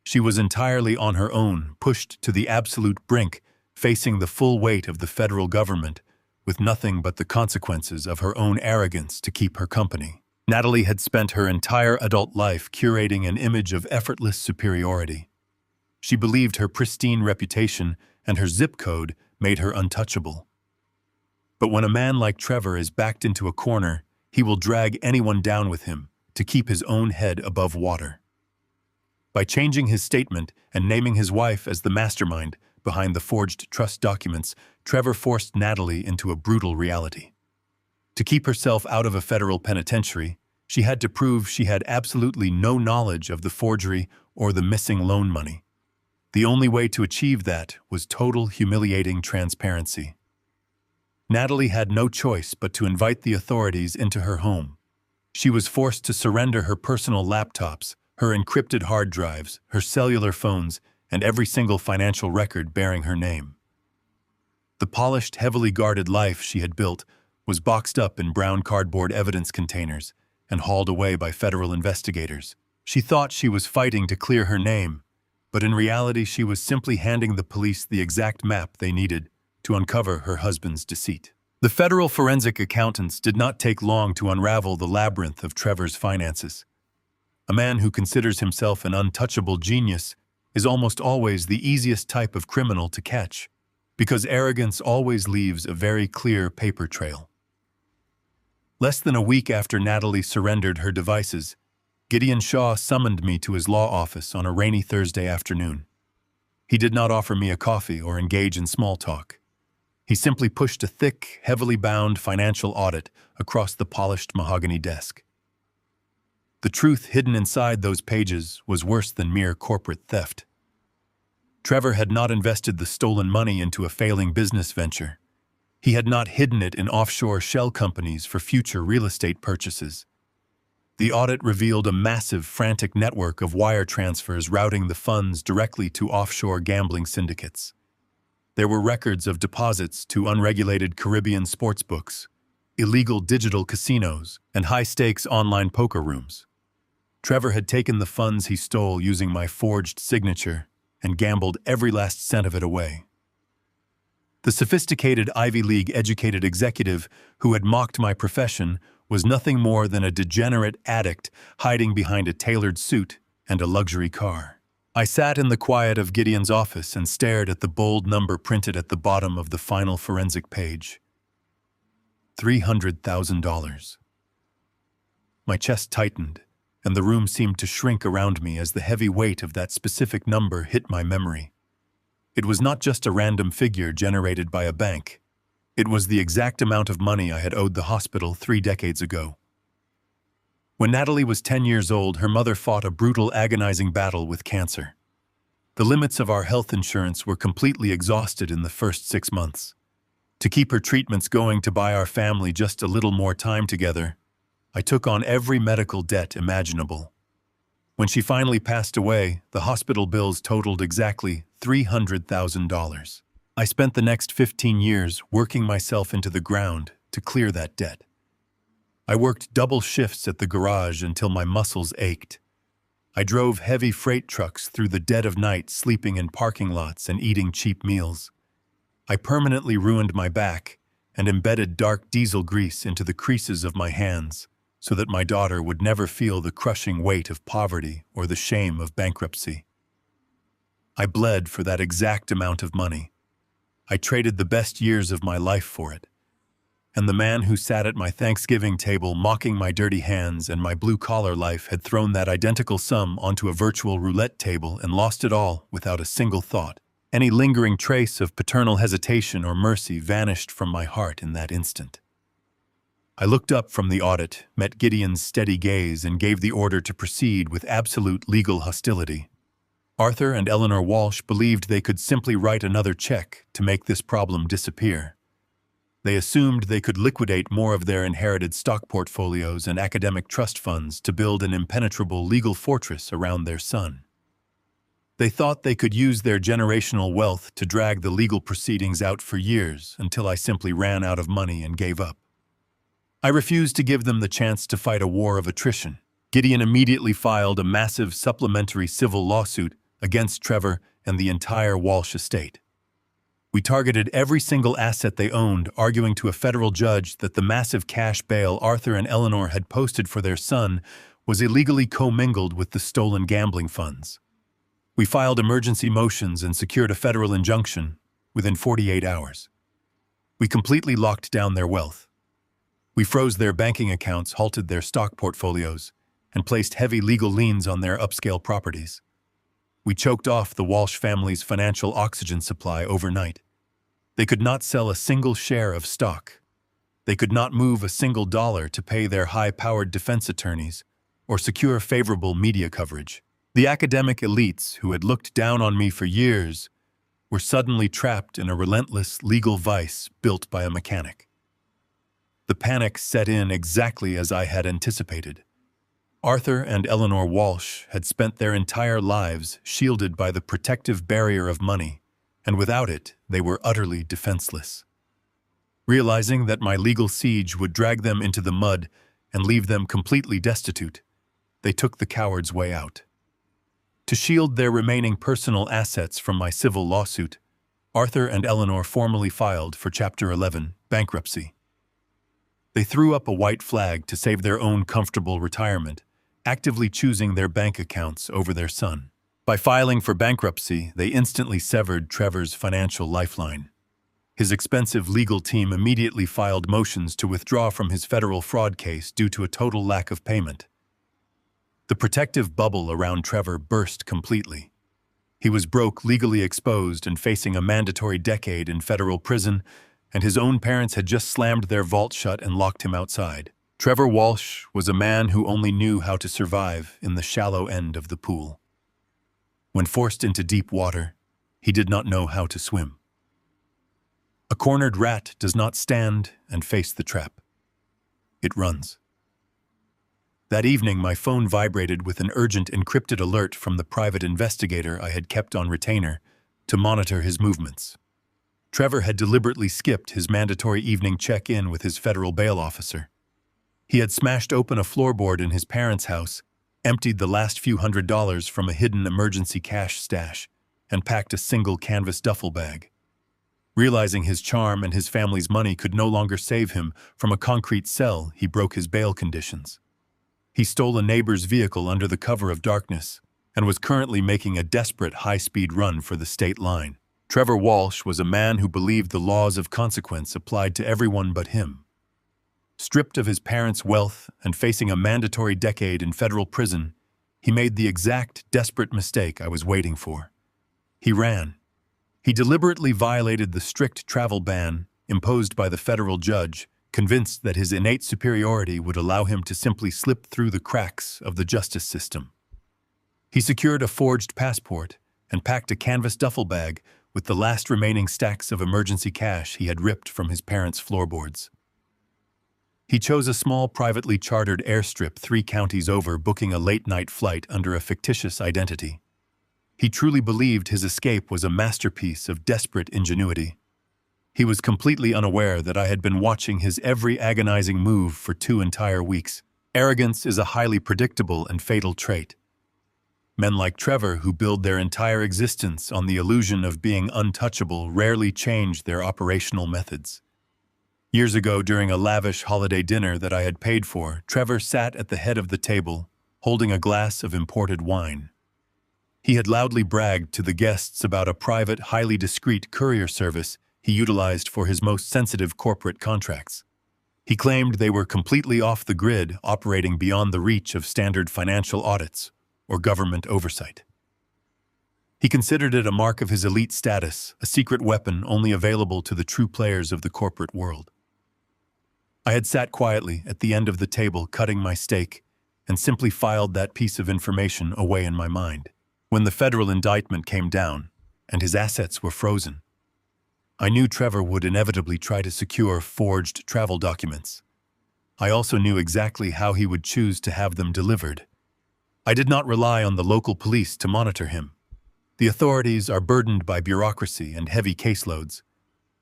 She was entirely on her own, pushed to the absolute brink, facing the full weight of the federal government, with nothing but the consequences of her own arrogance to keep her company. Natalie had spent her entire adult life curating an image of effortless superiority. She believed her pristine reputation and her zip code made her untouchable. But when a man like Trevor is backed into a corner, he will drag anyone down with him to keep his own head above water. By changing his statement and naming his wife as the mastermind behind the forged trust documents, Trevor forced Natalie into a brutal reality. To keep herself out of a federal penitentiary, she had to prove she had absolutely no knowledge of the forgery or the missing loan money. The only way to achieve that was total, humiliating transparency. Natalie had no choice but to invite the authorities into her home. She was forced to surrender her personal laptops, her encrypted hard drives, her cellular phones, and every single financial record bearing her name. The polished, heavily guarded life she had built was boxed up in brown cardboard evidence containers and hauled away by federal investigators. She thought she was fighting to clear her name, but in reality she was simply handing the police the exact map they needed to uncover her husband's deceit. The federal forensic accountants did not take long to unravel the labyrinth of Trevor's finances. A man who considers himself an untouchable genius is almost always the easiest type of criminal to catch, because arrogance always leaves a very clear paper trail. Less than a week after Natalie surrendered her devices, Gideon Shaw summoned me to his law office on a rainy Thursday afternoon. He did not offer me a coffee or engage in small talk. He simply pushed a thick, heavily bound financial audit across the polished mahogany desk. The truth hidden inside those pages was worse than mere corporate theft. Trevor had not invested the stolen money into a failing business venture. He had not hidden it in offshore shell companies for future real estate purchases. The audit revealed a massive, frantic network of wire transfers routing the funds directly to offshore gambling syndicates. There were records of deposits to unregulated Caribbean sportsbooks, illegal digital casinos, and high-stakes online poker rooms. Trevor had taken the funds he stole using my forged signature and gambled every last cent of it away. The sophisticated Ivy League-educated executive who had mocked my profession was nothing more than a degenerate addict hiding behind a tailored suit and a luxury car. I sat in the quiet of Gideon's office and stared at the bold number printed at the bottom of the final forensic page. $300,000. My chest tightened, and the room seemed to shrink around me as the heavy weight of that specific number hit my memory. It was not just a random figure generated by a bank. It was the exact amount of money I had owed the hospital 3 decades ago. When Natalie was 10 years old, her mother fought a brutal, agonizing battle with cancer. The limits of our health insurance were completely exhausted in the first 6 months. To keep her treatments going to buy our family just a little more time together, I took on every medical debt imaginable. When she finally passed away, the hospital bills totaled exactly $300,000. I spent the next 15 years working myself into the ground to clear that debt. I worked double shifts at the garage until my muscles ached. I drove heavy freight trucks through the dead of night, sleeping in parking lots and eating cheap meals. I permanently ruined my back and embedded dark diesel grease into the creases of my hands so that my daughter would never feel the crushing weight of poverty or the shame of bankruptcy. I bled for that exact amount of money. I traded the best years of my life for it. And the man who sat at my Thanksgiving table mocking my dirty hands and my blue-collar life had thrown that identical sum onto a virtual roulette table and lost it all without a single thought. Any lingering trace of paternal hesitation or mercy vanished from my heart in that instant. I looked up from the audit, met Gideon's steady gaze, and gave the order to proceed with absolute legal hostility. Arthur and Eleanor Walsh believed they could simply write another check to make this problem disappear. They assumed they could liquidate more of their inherited stock portfolios and academic trust funds to build an impenetrable legal fortress around their son. They thought they could use their generational wealth to drag the legal proceedings out for years until I simply ran out of money and gave up. I refused to give them the chance to fight a war of attrition. Gideon immediately filed a massive supplementary civil lawsuit against Trevor and the entire Walsh estate. We targeted every single asset they owned, arguing to a federal judge that the massive cash bail Arthur and Eleanor had posted for their son was illegally commingled with the stolen gambling funds. We filed emergency motions and secured a federal injunction within 48 hours. We completely locked down their wealth. We froze their banking accounts, halted their stock portfolios, and placed heavy legal liens on their upscale properties. We choked off the Walsh family's financial oxygen supply overnight. They could not sell a single share of stock. They could not move a single dollar to pay their high-powered defense attorneys or secure favorable media coverage. The academic elites who had looked down on me for years were suddenly trapped in a relentless legal vice built by a mechanic. The panic set in exactly as I had anticipated. Arthur and Eleanor Walsh had spent their entire lives shielded by the protective barrier of money, and without it, they were utterly defenseless. Realizing that my legal siege would drag them into the mud and leave them completely destitute, they took the coward's way out. To shield their remaining personal assets from my civil lawsuit, Arthur and Eleanor formally filed for Chapter 11 bankruptcy. They threw up a white flag to save their own comfortable retirement, actively choosing their bank accounts over their son. By filing for bankruptcy, they instantly severed Trevor's financial lifeline. His expensive legal team immediately filed motions to withdraw from his federal fraud case due to a total lack of payment. The protective bubble around Trevor burst completely. He was broke, legally exposed, and facing a mandatory decade in federal prison, and his own parents had just slammed their vault shut and locked him outside. Trevor Walsh was a man who only knew how to survive in the shallow end of the pool. When forced into deep water, he did not know how to swim. A cornered rat does not stand and face the trap. It runs. That evening, my phone vibrated with an urgent encrypted alert from the private investigator I had kept on retainer to monitor his movements. Trevor had deliberately skipped his mandatory evening check-in with his federal bail officer. He had smashed open a floorboard in his parents' house, emptied the last few $100s from a hidden emergency cash stash, and packed a single canvas duffel bag. Realizing his charm and his family's money could no longer save him from a concrete cell, he broke his bail conditions. He stole a neighbor's vehicle under the cover of darkness and was currently making a desperate high-speed run for the state line. Trevor Walsh was a man who believed the laws of consequence applied to everyone but him. Stripped of his parents' wealth and facing a mandatory decade in federal prison, he made the exact desperate mistake I was waiting for. He ran. He deliberately violated the strict travel ban imposed by the federal judge, convinced that his innate superiority would allow him to simply slip through the cracks of the justice system. He secured a forged passport and packed a canvas duffel bag with the last remaining stacks of emergency cash he had ripped from his parents' floorboards. He chose a small privately chartered airstrip 3 counties over, booking a late-night flight under a fictitious identity. He truly believed his escape was a masterpiece of desperate ingenuity. He was completely unaware that I had been watching his every agonizing move for 2 entire weeks. Arrogance is a highly predictable and fatal trait. Men like Trevor, who build their entire existence on the illusion of being untouchable, rarely change their operational methods. Years ago, during a lavish holiday dinner that I had paid for, Trevor sat at the head of the table, holding a glass of imported wine. He had loudly bragged to the guests about a private, highly discreet courier service he utilized for his most sensitive corporate contracts. He claimed they were completely off the grid, operating beyond the reach of standard financial audits or government oversight. He considered it a mark of his elite status, a secret weapon only available to the true players of the corporate world. I had sat quietly at the end of the table, cutting my steak, and simply filed that piece of information away in my mind. When the federal indictment came down, and his assets were frozen, I knew Trevor would inevitably try to secure forged travel documents. I also knew exactly how he would choose to have them delivered. I did not rely on the local police to monitor him. The authorities are burdened by bureaucracy and heavy caseloads.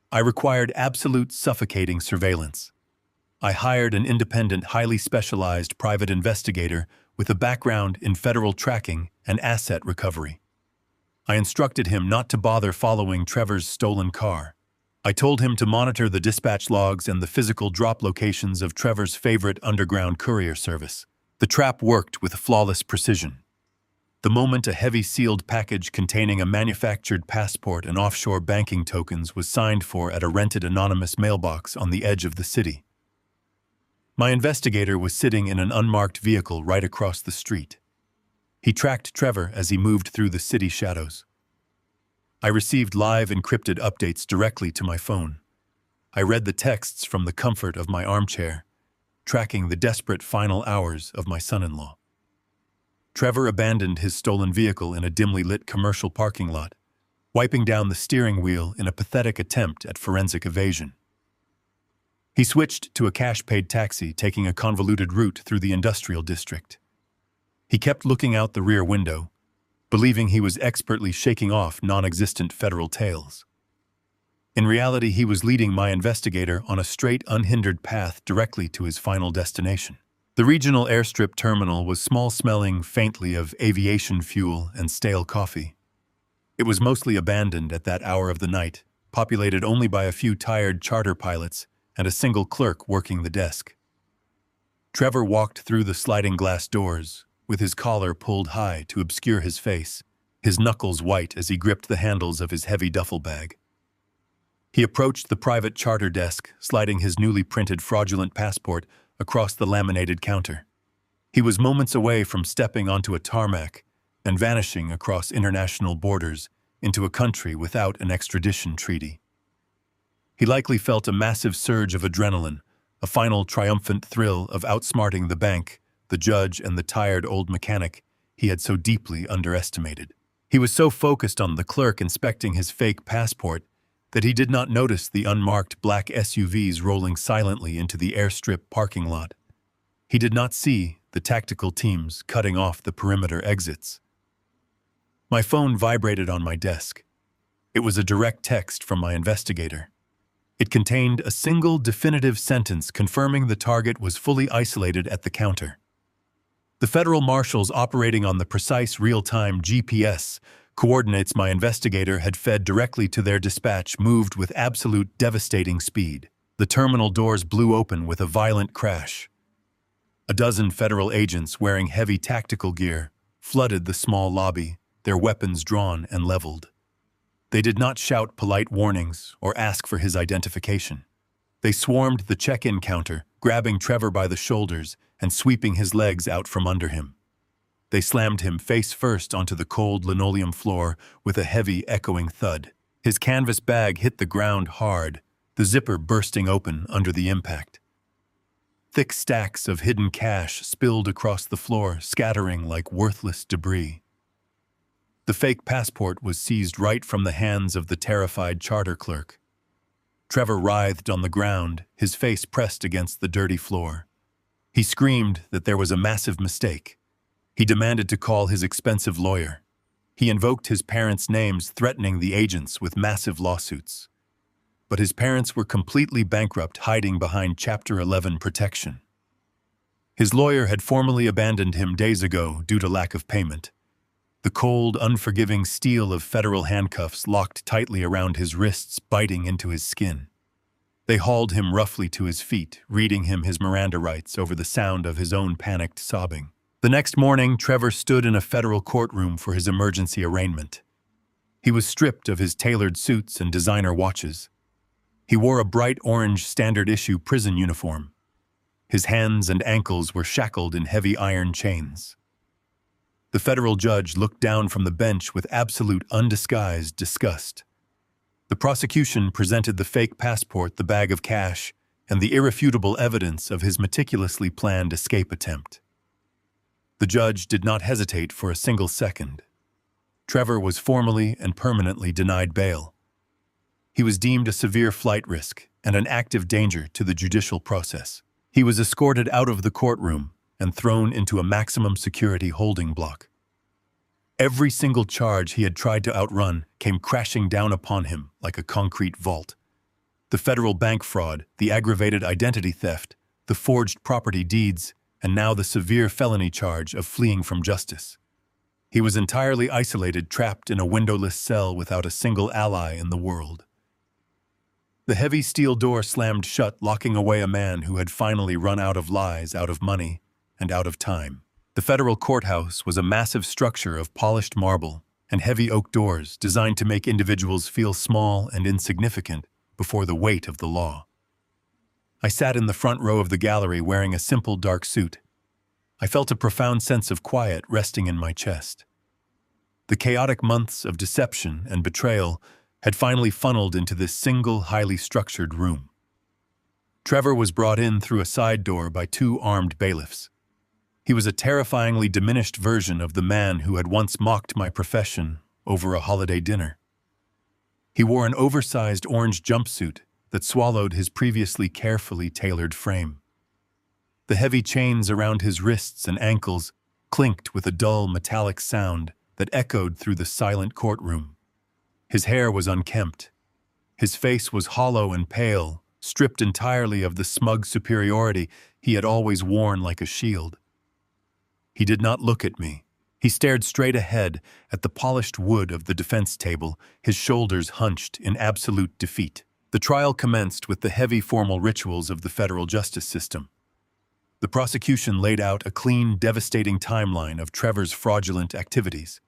I required absolute suffocating surveillance. I hired an independent, highly specialized private investigator with a background in federal tracking and asset recovery. I instructed him not to bother following Trevor's stolen car. I told him to monitor the dispatch logs and the physical drop locations of Trevor's favorite underground courier service. The trap worked with flawless precision. The moment a heavy sealed package containing a manufactured passport and offshore banking tokens was signed for at a rented anonymous mailbox on the edge of the city, my investigator was sitting in an unmarked vehicle right across the street. He tracked Trevor as he moved through the city shadows. I received live encrypted updates directly to my phone. I read the texts from the comfort of my armchair, tracking the desperate final hours of my son-in-law. Trevor abandoned his stolen vehicle in a dimly lit commercial parking lot, wiping down the steering wheel in a pathetic attempt at forensic evasion. He switched to a cash-paid taxi, taking a convoluted route through the industrial district. He kept looking out the rear window, believing he was expertly shaking off non-existent federal tails. In reality, he was leading my investigator on a straight, unhindered path directly to his final destination. The regional airstrip terminal was small, smelling faintly of aviation fuel and stale coffee. It was mostly abandoned at that hour of the night, populated only by a few tired charter pilots and a single clerk working the desk. Trevor walked through the sliding glass doors, with his collar pulled high to obscure his face, his knuckles white as he gripped the handles of his heavy duffel bag. He approached the private charter desk, sliding his newly printed fraudulent passport across the laminated counter. He was moments away from stepping onto a tarmac and vanishing across international borders into a country without an extradition treaty. He likely felt a massive surge of adrenaline, a final triumphant thrill of outsmarting the bank, the judge, and the tired old mechanic he had so deeply underestimated. He was so focused on the clerk inspecting his fake passport that he did not notice the unmarked black SUVs rolling silently into the airstrip parking lot. He did not see the tactical teams cutting off the perimeter exits. My phone vibrated on my desk. It was a direct text from my investigator. It contained a single definitive sentence confirming the target was fully isolated at the counter. The federal marshals operating on the precise real-time GPS coordinates my investigator had fed directly to their dispatch moved with absolute devastating speed. The terminal doors blew open with a violent crash. A dozen federal agents wearing heavy tactical gear flooded the small lobby, their weapons drawn and leveled. They did not shout polite warnings or ask for his identification. They swarmed the check-in counter, grabbing Trevor by the shoulders and sweeping his legs out from under him. They slammed him face first onto the cold linoleum floor with a heavy, echoing thud. His canvas bag hit the ground hard, the zipper bursting open under the impact. Thick stacks of hidden cash spilled across the floor, scattering like worthless debris. The fake passport was seized right from the hands of the terrified charter clerk. Trevor writhed on the ground, his face pressed against the dirty floor. He screamed that there was a massive mistake. He demanded to call his expensive lawyer. He invoked his parents' names, threatening the agents with massive lawsuits. But his parents were completely bankrupt, hiding behind Chapter 11 protection. His lawyer had formally abandoned him days ago due to lack of payment. The cold, unforgiving steel of federal handcuffs locked tightly around his wrists, biting into his skin. They hauled him roughly to his feet, reading him his Miranda rights over the sound of his own panicked sobbing. The next morning, Trevor stood in a federal courtroom for his emergency arraignment. He was stripped of his tailored suits and designer watches. He wore a bright orange standard-issue prison uniform. His hands and ankles were shackled in heavy iron chains. The federal judge looked down from the bench with absolute undisguised disgust. The prosecution presented the fake passport, the bag of cash, and the irrefutable evidence of his meticulously planned escape attempt. The judge did not hesitate for a single second. Trevor was formally and permanently denied bail. He was deemed a severe flight risk and an active danger to the judicial process. He was escorted out of the courtroom and thrown into a maximum security holding block. Every single charge he had tried to outrun came crashing down upon him like a concrete vault. The federal bank fraud, the aggravated identity theft, the forged property deeds, and now the severe felony charge of fleeing from justice. He was entirely isolated, trapped in a windowless cell without a single ally in the world. The heavy steel door slammed shut, locking away a man who had finally run out of lies, out of money, and out of time. The federal courthouse was a massive structure of polished marble and heavy oak doors designed to make individuals feel small and insignificant before the weight of the law. I sat in the front row of the gallery wearing a simple dark suit. I felt a profound sense of quiet resting in my chest. The chaotic months of deception and betrayal had finally funneled into this single, highly structured room. Trevor was brought in through a side door by two armed bailiffs. He was a terrifyingly diminished version of the man who had once mocked my profession over a holiday dinner. He wore an oversized orange jumpsuit that swallowed his previously carefully tailored frame. The heavy chains around his wrists and ankles clinked with a dull metallic sound that echoed through the silent courtroom. His hair was unkempt. His face was hollow and pale, stripped entirely of the smug superiority he had always worn like a shield. He did not look at me. He stared straight ahead at the polished wood of the defense table, his shoulders hunched in absolute defeat. The trial commenced with the heavy formal rituals of the federal justice system. The prosecution laid out a clean, devastating timeline of Trevor's fraudulent activities.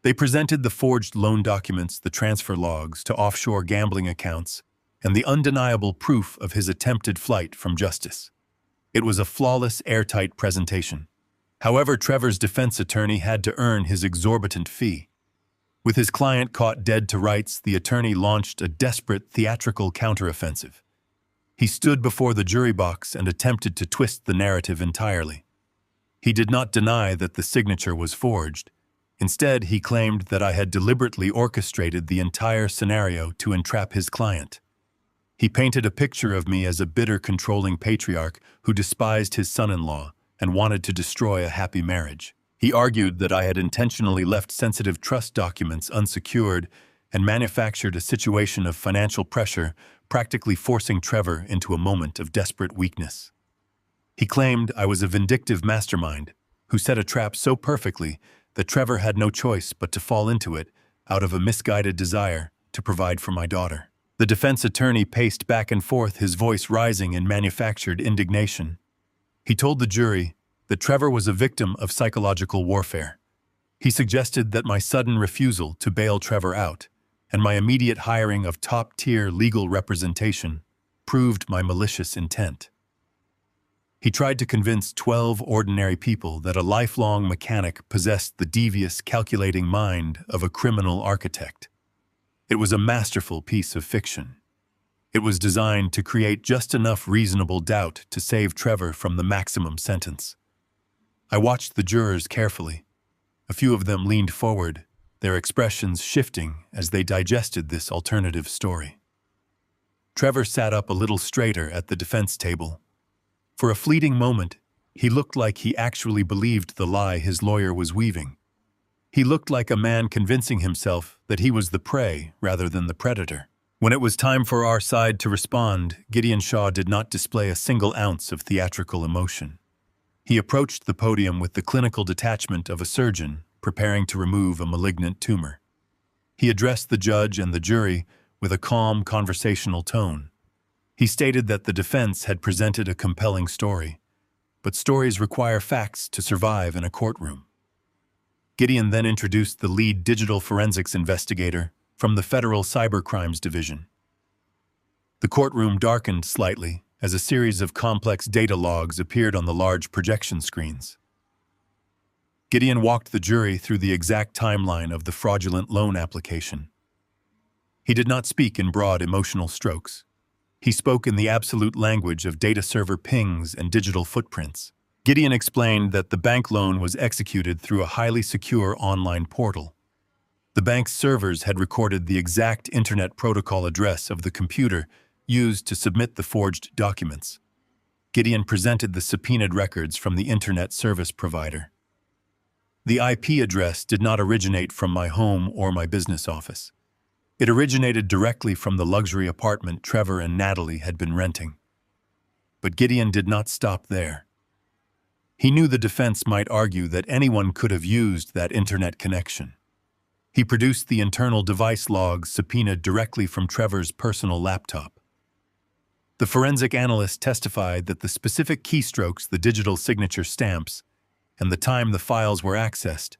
They presented the forged loan documents, the transfer logs to offshore gambling accounts, and the undeniable proof of his attempted flight from justice. It was a flawless, airtight presentation. However, Trevor's defense attorney had to earn his exorbitant fee. With his client caught dead to rights, the attorney launched a desperate theatrical counteroffensive. He stood before the jury box and attempted to twist the narrative entirely. He did not deny that the signature was forged. Instead, he claimed that I had deliberately orchestrated the entire scenario to entrap his client. He painted a picture of me as a bitter, controlling patriarch who despised his son-in-law and wanted to destroy a happy marriage. He argued that I had intentionally left sensitive trust documents unsecured and manufactured a situation of financial pressure, practically forcing Trevor into a moment of desperate weakness. He claimed I was a vindictive mastermind who set a trap so perfectly that Trevor had no choice but to fall into it out of a misguided desire to provide for my daughter. The defense attorney paced back and forth, his voice rising in manufactured indignation. He told the jury that Trevor was a victim of psychological warfare. He suggested that my sudden refusal to bail Trevor out and my immediate hiring of top-tier legal representation proved my malicious intent. He tried to convince 12 ordinary people that a lifelong mechanic possessed the devious, calculating mind of a criminal architect. It was a masterful piece of fiction. It was designed to create just enough reasonable doubt to save Trevor from the maximum sentence. I watched the jurors carefully. A few of them leaned forward, their expressions shifting as they digested this alternative story. Trevor sat up a little straighter at the defense table. For a fleeting moment, he looked like he actually believed the lie his lawyer was weaving. He looked like a man convincing himself that he was the prey rather than the predator. When it was time for our side to respond, Gideon Shaw did not display a single ounce of theatrical emotion. He approached the podium with the clinical detachment of a surgeon preparing to remove a malignant tumor. He addressed the judge and the jury with a calm, conversational tone. He stated that the defense had presented a compelling story, but stories require facts to survive in a courtroom. Gideon then introduced the lead digital forensics investigator from the Federal Cybercrimes Division. The courtroom darkened slightly as a series of complex data logs appeared on the large projection screens. Gideon walked the jury through the exact timeline of the fraudulent loan application. He did not speak in broad emotional strokes. He spoke in the absolute language of data server pings and digital footprints. Gideon explained that the bank loan was executed through a highly secure online portal. The bank's servers had recorded the exact Internet Protocol address of the computer used to submit the forged documents. Gideon presented the subpoenaed records from the Internet service provider. The IP address did not originate from my home or my business office. It originated directly from the luxury apartment Trevor and Natalie had been renting. But Gideon did not stop there. He knew the defense might argue that anyone could have used that internet connection. He produced the internal device logs subpoenaed directly from Trevor's personal laptop. The forensic analyst testified that the specific keystrokes the digital signature stamps and the time the files were accessed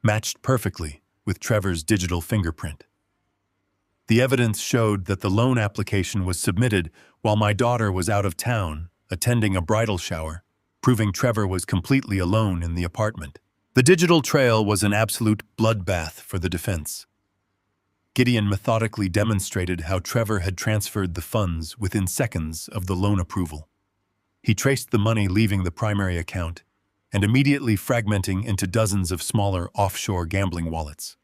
matched perfectly with Trevor's digital fingerprint. The evidence showed that the loan application was submitted while my daughter was out of town, attending a bridal shower, proving Trevor was completely alone in the apartment. The digital trail was an absolute bloodbath for the defense. Gideon methodically demonstrated how Trevor had transferred the funds within seconds of the loan approval. He traced the money leaving the primary account and immediately fragmenting into dozens of smaller offshore gambling wallets.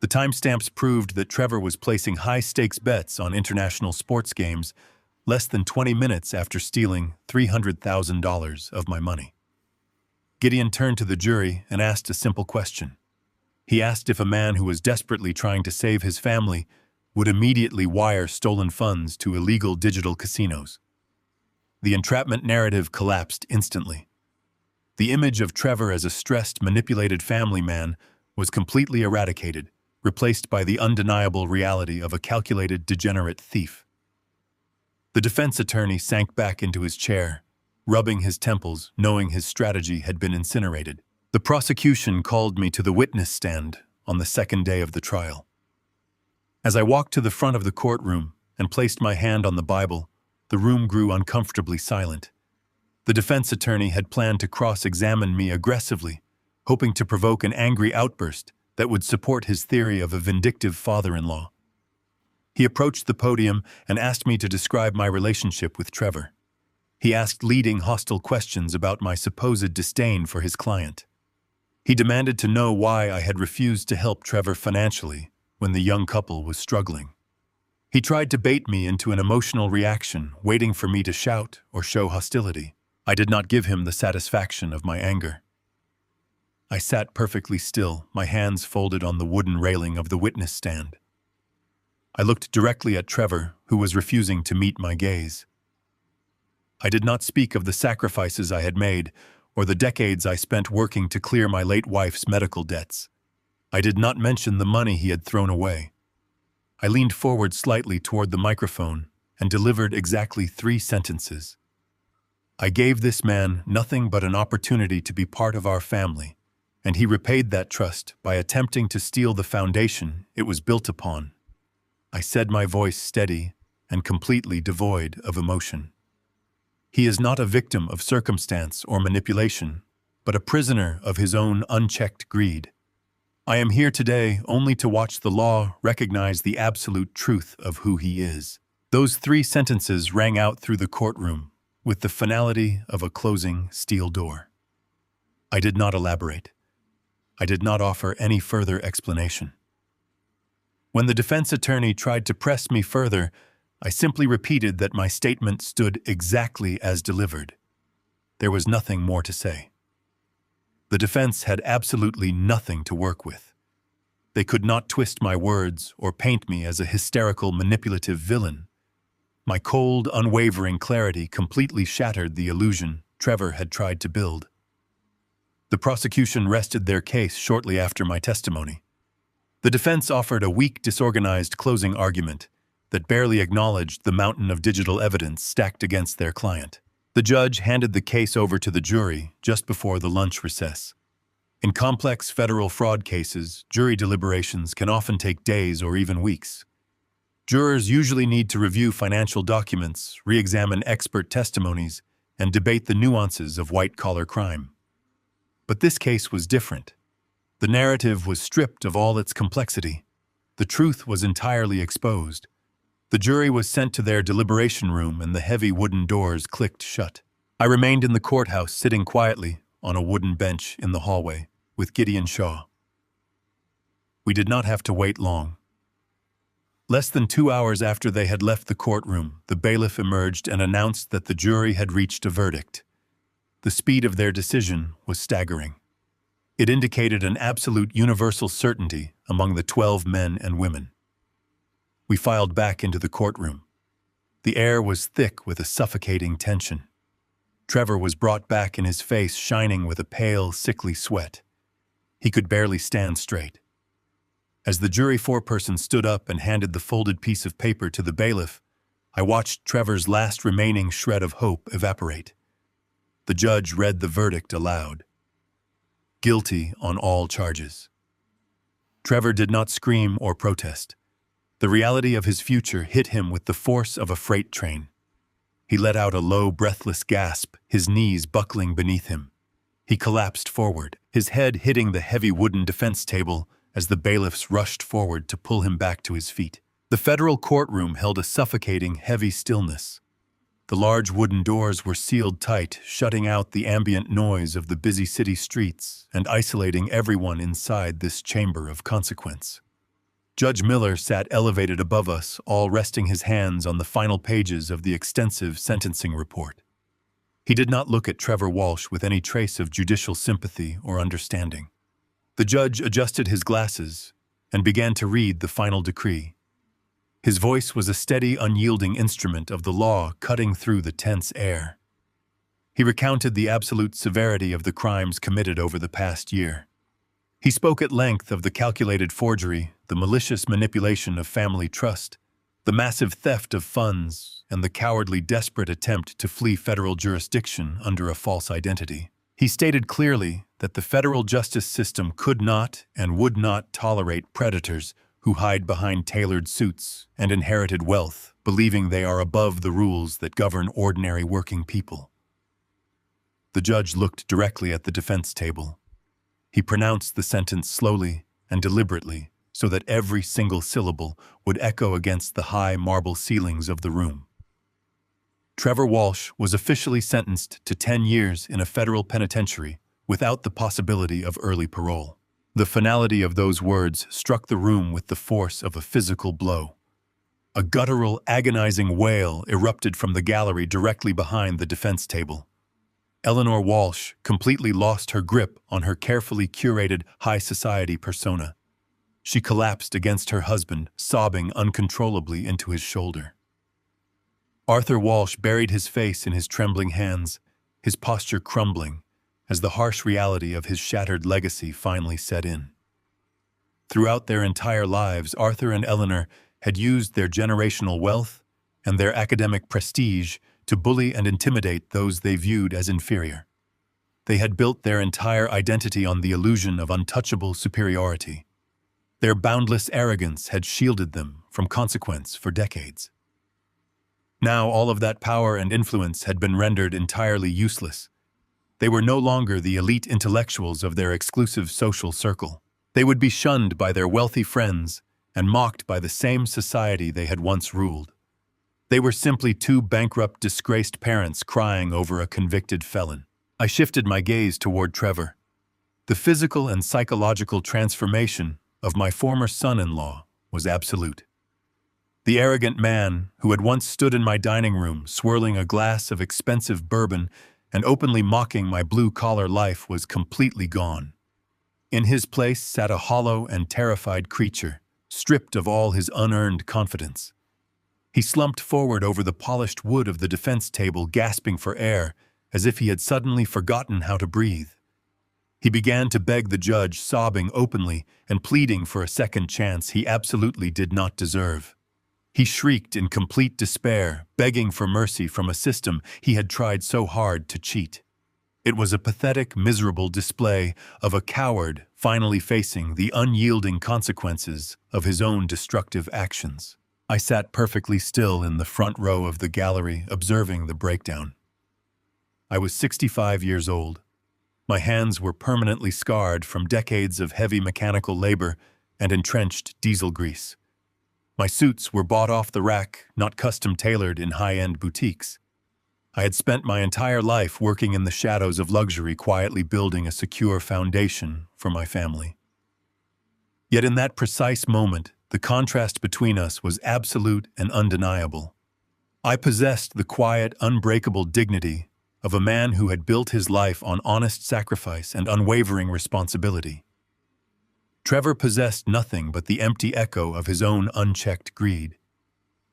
The timestamps proved that Trevor was placing high-stakes bets on international sports games less than 20 minutes after stealing $300,000 of my money. Gideon turned to the jury and asked a simple question. He asked if a man who was desperately trying to save his family would immediately wire stolen funds to illegal digital casinos. The entrapment narrative collapsed instantly. The image of Trevor as a stressed, manipulated family man was completely eradicated, replaced by the undeniable reality of a calculated, degenerate thief. The defense attorney sank back into his chair, rubbing his temples, knowing his strategy had been incinerated. The prosecution called me to the witness stand on the second day of the trial. As I walked to the front of the courtroom and placed my hand on the Bible, the room grew uncomfortably silent. The defense attorney had planned to cross-examine me aggressively, hoping to provoke an angry outburst that would support his theory of a vindictive father-in-law. He approached the podium and asked me to describe my relationship with Trevor. He asked leading hostile questions about my supposed disdain for his client. He demanded to know why I had refused to help Trevor financially when the young couple was struggling. He tried to bait me into an emotional reaction, waiting for me to shout or show hostility. I did not give him the satisfaction of my anger. I sat perfectly still, my hands folded on the wooden railing of the witness stand. I looked directly at Trevor, who was refusing to meet my gaze. I did not speak of the sacrifices I had made or the decades I spent working to clear my late wife's medical debts. I did not mention the money he had thrown away. I leaned forward slightly toward the microphone and delivered exactly 3 sentences. I gave this man nothing but an opportunity to be part of our family, and he repaid that trust by attempting to steal the foundation it was built upon. I said, my voice steady and completely devoid of emotion. He is not a victim of circumstance or manipulation, but a prisoner of his own unchecked greed. I am here today only to watch the law recognize the absolute truth of who he is. Those 3 sentences rang out through the courtroom with the finality of a closing steel door. I did not elaborate. I did not offer any further explanation. When the defense attorney tried to press me further, I simply repeated that my statement stood exactly as delivered. There was nothing more to say. The defense had absolutely nothing to work with. They could not twist my words or paint me as a hysterical, manipulative villain. My cold, unwavering clarity completely shattered the illusion Trevor had tried to build. The prosecution rested their case shortly after my testimony. The defense offered a weak, disorganized closing argument that barely acknowledged the mountain of digital evidence stacked against their client. The judge handed the case over to the jury just before the lunch recess. In complex federal fraud cases, jury deliberations can often take days or even weeks. Jurors usually need to review financial documents, re-examine expert testimonies, and debate the nuances of white-collar crime. But this case was different. The narrative was stripped of all its complexity. The truth was entirely exposed. The jury was sent to their deliberation room and the heavy wooden doors clicked shut. I remained in the courthouse sitting quietly on a wooden bench in the hallway with Gideon Shaw. We did not have to wait long. Less than 2 hours after they had left the courtroom, the bailiff emerged and announced that the jury had reached a verdict. The speed of their decision was staggering. It indicated an absolute universal certainty among the 12 men and women. We filed back into the courtroom. The air was thick with a suffocating tension. Trevor was brought back in his face shining with a pale, sickly sweat. He could barely stand straight. As the jury foreperson stood up and handed the folded piece of paper to the bailiff, I watched Trevor's last remaining shred of hope evaporate. The judge read the verdict aloud. Guilty on all charges. Trevor did not scream or protest. The reality of his future hit him with the force of a freight train. He let out a low, breathless gasp, his knees buckling beneath him. He collapsed forward, his head hitting the heavy wooden defense table as the bailiffs rushed forward to pull him back to his feet. The federal courtroom held a suffocating, heavy stillness. The large wooden doors were sealed tight, shutting out the ambient noise of the busy city streets and isolating everyone inside this chamber of consequence. Judge Miller sat elevated above us, all resting his hands on the final pages of the extensive sentencing report. He did not look at Trevor Walsh with any trace of judicial sympathy or understanding. The judge adjusted his glasses and began to read the final decree. His voice was a steady, unyielding instrument of the law cutting through the tense air. He recounted the absolute severity of the crimes committed over the past year. He spoke at length of the calculated forgery, the malicious manipulation of family trust, the massive theft of funds, and the cowardly, desperate attempt to flee federal jurisdiction under a false identity. He stated clearly that the federal justice system could not and would not tolerate predators who hide behind tailored suits and inherited wealth, believing they are above the rules that govern ordinary working people. The judge looked directly at the defense table. He pronounced the sentence slowly and deliberately so that every single syllable would echo against the high marble ceilings of the room. Trevor Walsh was officially sentenced to 10 years in a federal penitentiary without the possibility of early parole. The finality of those words struck the room with the force of a physical blow. A guttural, agonizing wail erupted from the gallery directly behind the defense table. Eleanor Walsh completely lost her grip on her carefully curated high society persona. She collapsed against her husband, sobbing uncontrollably into his shoulder. Arthur Walsh buried his face in his trembling hands, his posture crumbling, as the harsh reality of his shattered legacy finally set in. Throughout their entire lives, Arthur and Eleanor had used their generational wealth and their academic prestige to bully and intimidate those they viewed as inferior. They had built their entire identity on the illusion of untouchable superiority. Their boundless arrogance had shielded them from consequence for decades. Now all of that power and influence had been rendered entirely useless. They were no longer the elite intellectuals of their exclusive social circle. They would be shunned by their wealthy friends and mocked by the same society they had once ruled. They were simply two bankrupt, disgraced parents crying over a convicted felon. I shifted my gaze toward Trevor. The physical and psychological transformation of my former son-in-law was absolute. The arrogant man who had once stood in my dining room swirling a glass of expensive bourbon and openly mocking my blue-collar life was completely gone. In his place sat a hollow and terrified creature, stripped of all his unearned confidence. He slumped forward over the polished wood of the defense table, gasping for air, as if he had suddenly forgotten how to breathe. He began to beg the judge, sobbing openly and pleading for a second chance he absolutely did not deserve. He shrieked in complete despair, begging for mercy from a system he had tried so hard to cheat. It was a pathetic, miserable display of a coward finally facing the unyielding consequences of his own destructive actions. I sat perfectly still in the front row of the gallery, observing the breakdown. I was 65 years old. My hands were permanently scarred from decades of heavy mechanical labor and entrenched diesel grease. My suits were bought off the rack, not custom-tailored in high-end boutiques. I had spent my entire life working in the shadows of luxury, quietly building a secure foundation for my family. Yet in that precise moment, the contrast between us was absolute and undeniable. I possessed the quiet, unbreakable dignity of a man who had built his life on honest sacrifice and unwavering responsibility. Trevor possessed nothing but the empty echo of his own unchecked greed.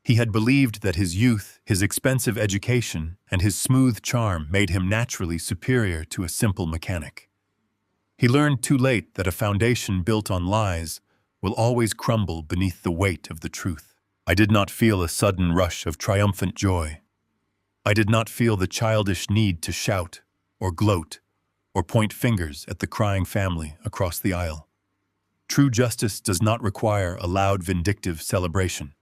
He had believed that his youth, his expensive education, and his smooth charm made him naturally superior to a simple mechanic. He learned too late that a foundation built on lies will always crumble beneath the weight of the truth. I did not feel a sudden rush of triumphant joy. I did not feel the childish need to shout or gloat or point fingers at the crying family across the aisle. True justice does not require a loud, vindictive celebration.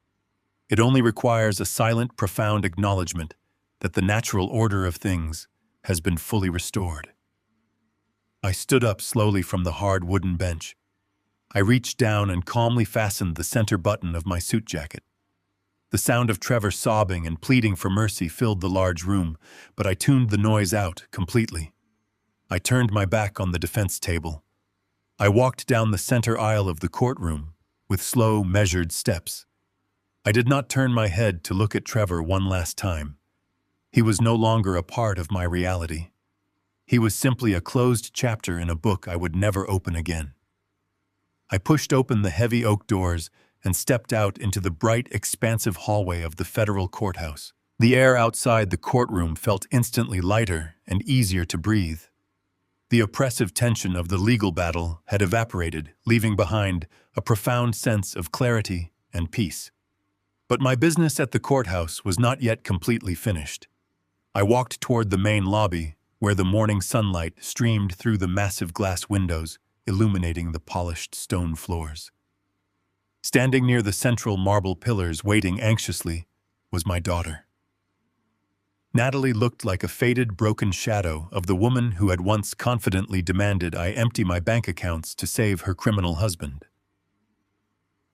It only requires a silent, profound acknowledgement that the natural order of things has been fully restored. I stood up slowly from the hard wooden bench. I reached down and calmly fastened the center button of my suit jacket. The sound of Trevor sobbing and pleading for mercy filled the large room, but I tuned the noise out completely. I turned my back on the defense table. I walked down the center aisle of the courtroom with slow, measured steps. I did not turn my head to look at Trevor one last time. He was no longer a part of my reality. He was simply a closed chapter in a book I would never open again. I pushed open the heavy oak doors and stepped out into the bright, expansive hallway of the federal courthouse. The air outside the courtroom felt instantly lighter and easier to breathe. The oppressive tension of the legal battle had evaporated, leaving behind a profound sense of clarity and peace. But my business at the courthouse was not yet completely finished. I walked toward the main lobby, where the morning sunlight streamed through the massive glass windows, illuminating the polished stone floors. Standing near the central marble pillars, waiting anxiously, was my daughter. Natalie looked like a faded, broken shadow of the woman who had once confidently demanded I empty my bank accounts to save her criminal husband.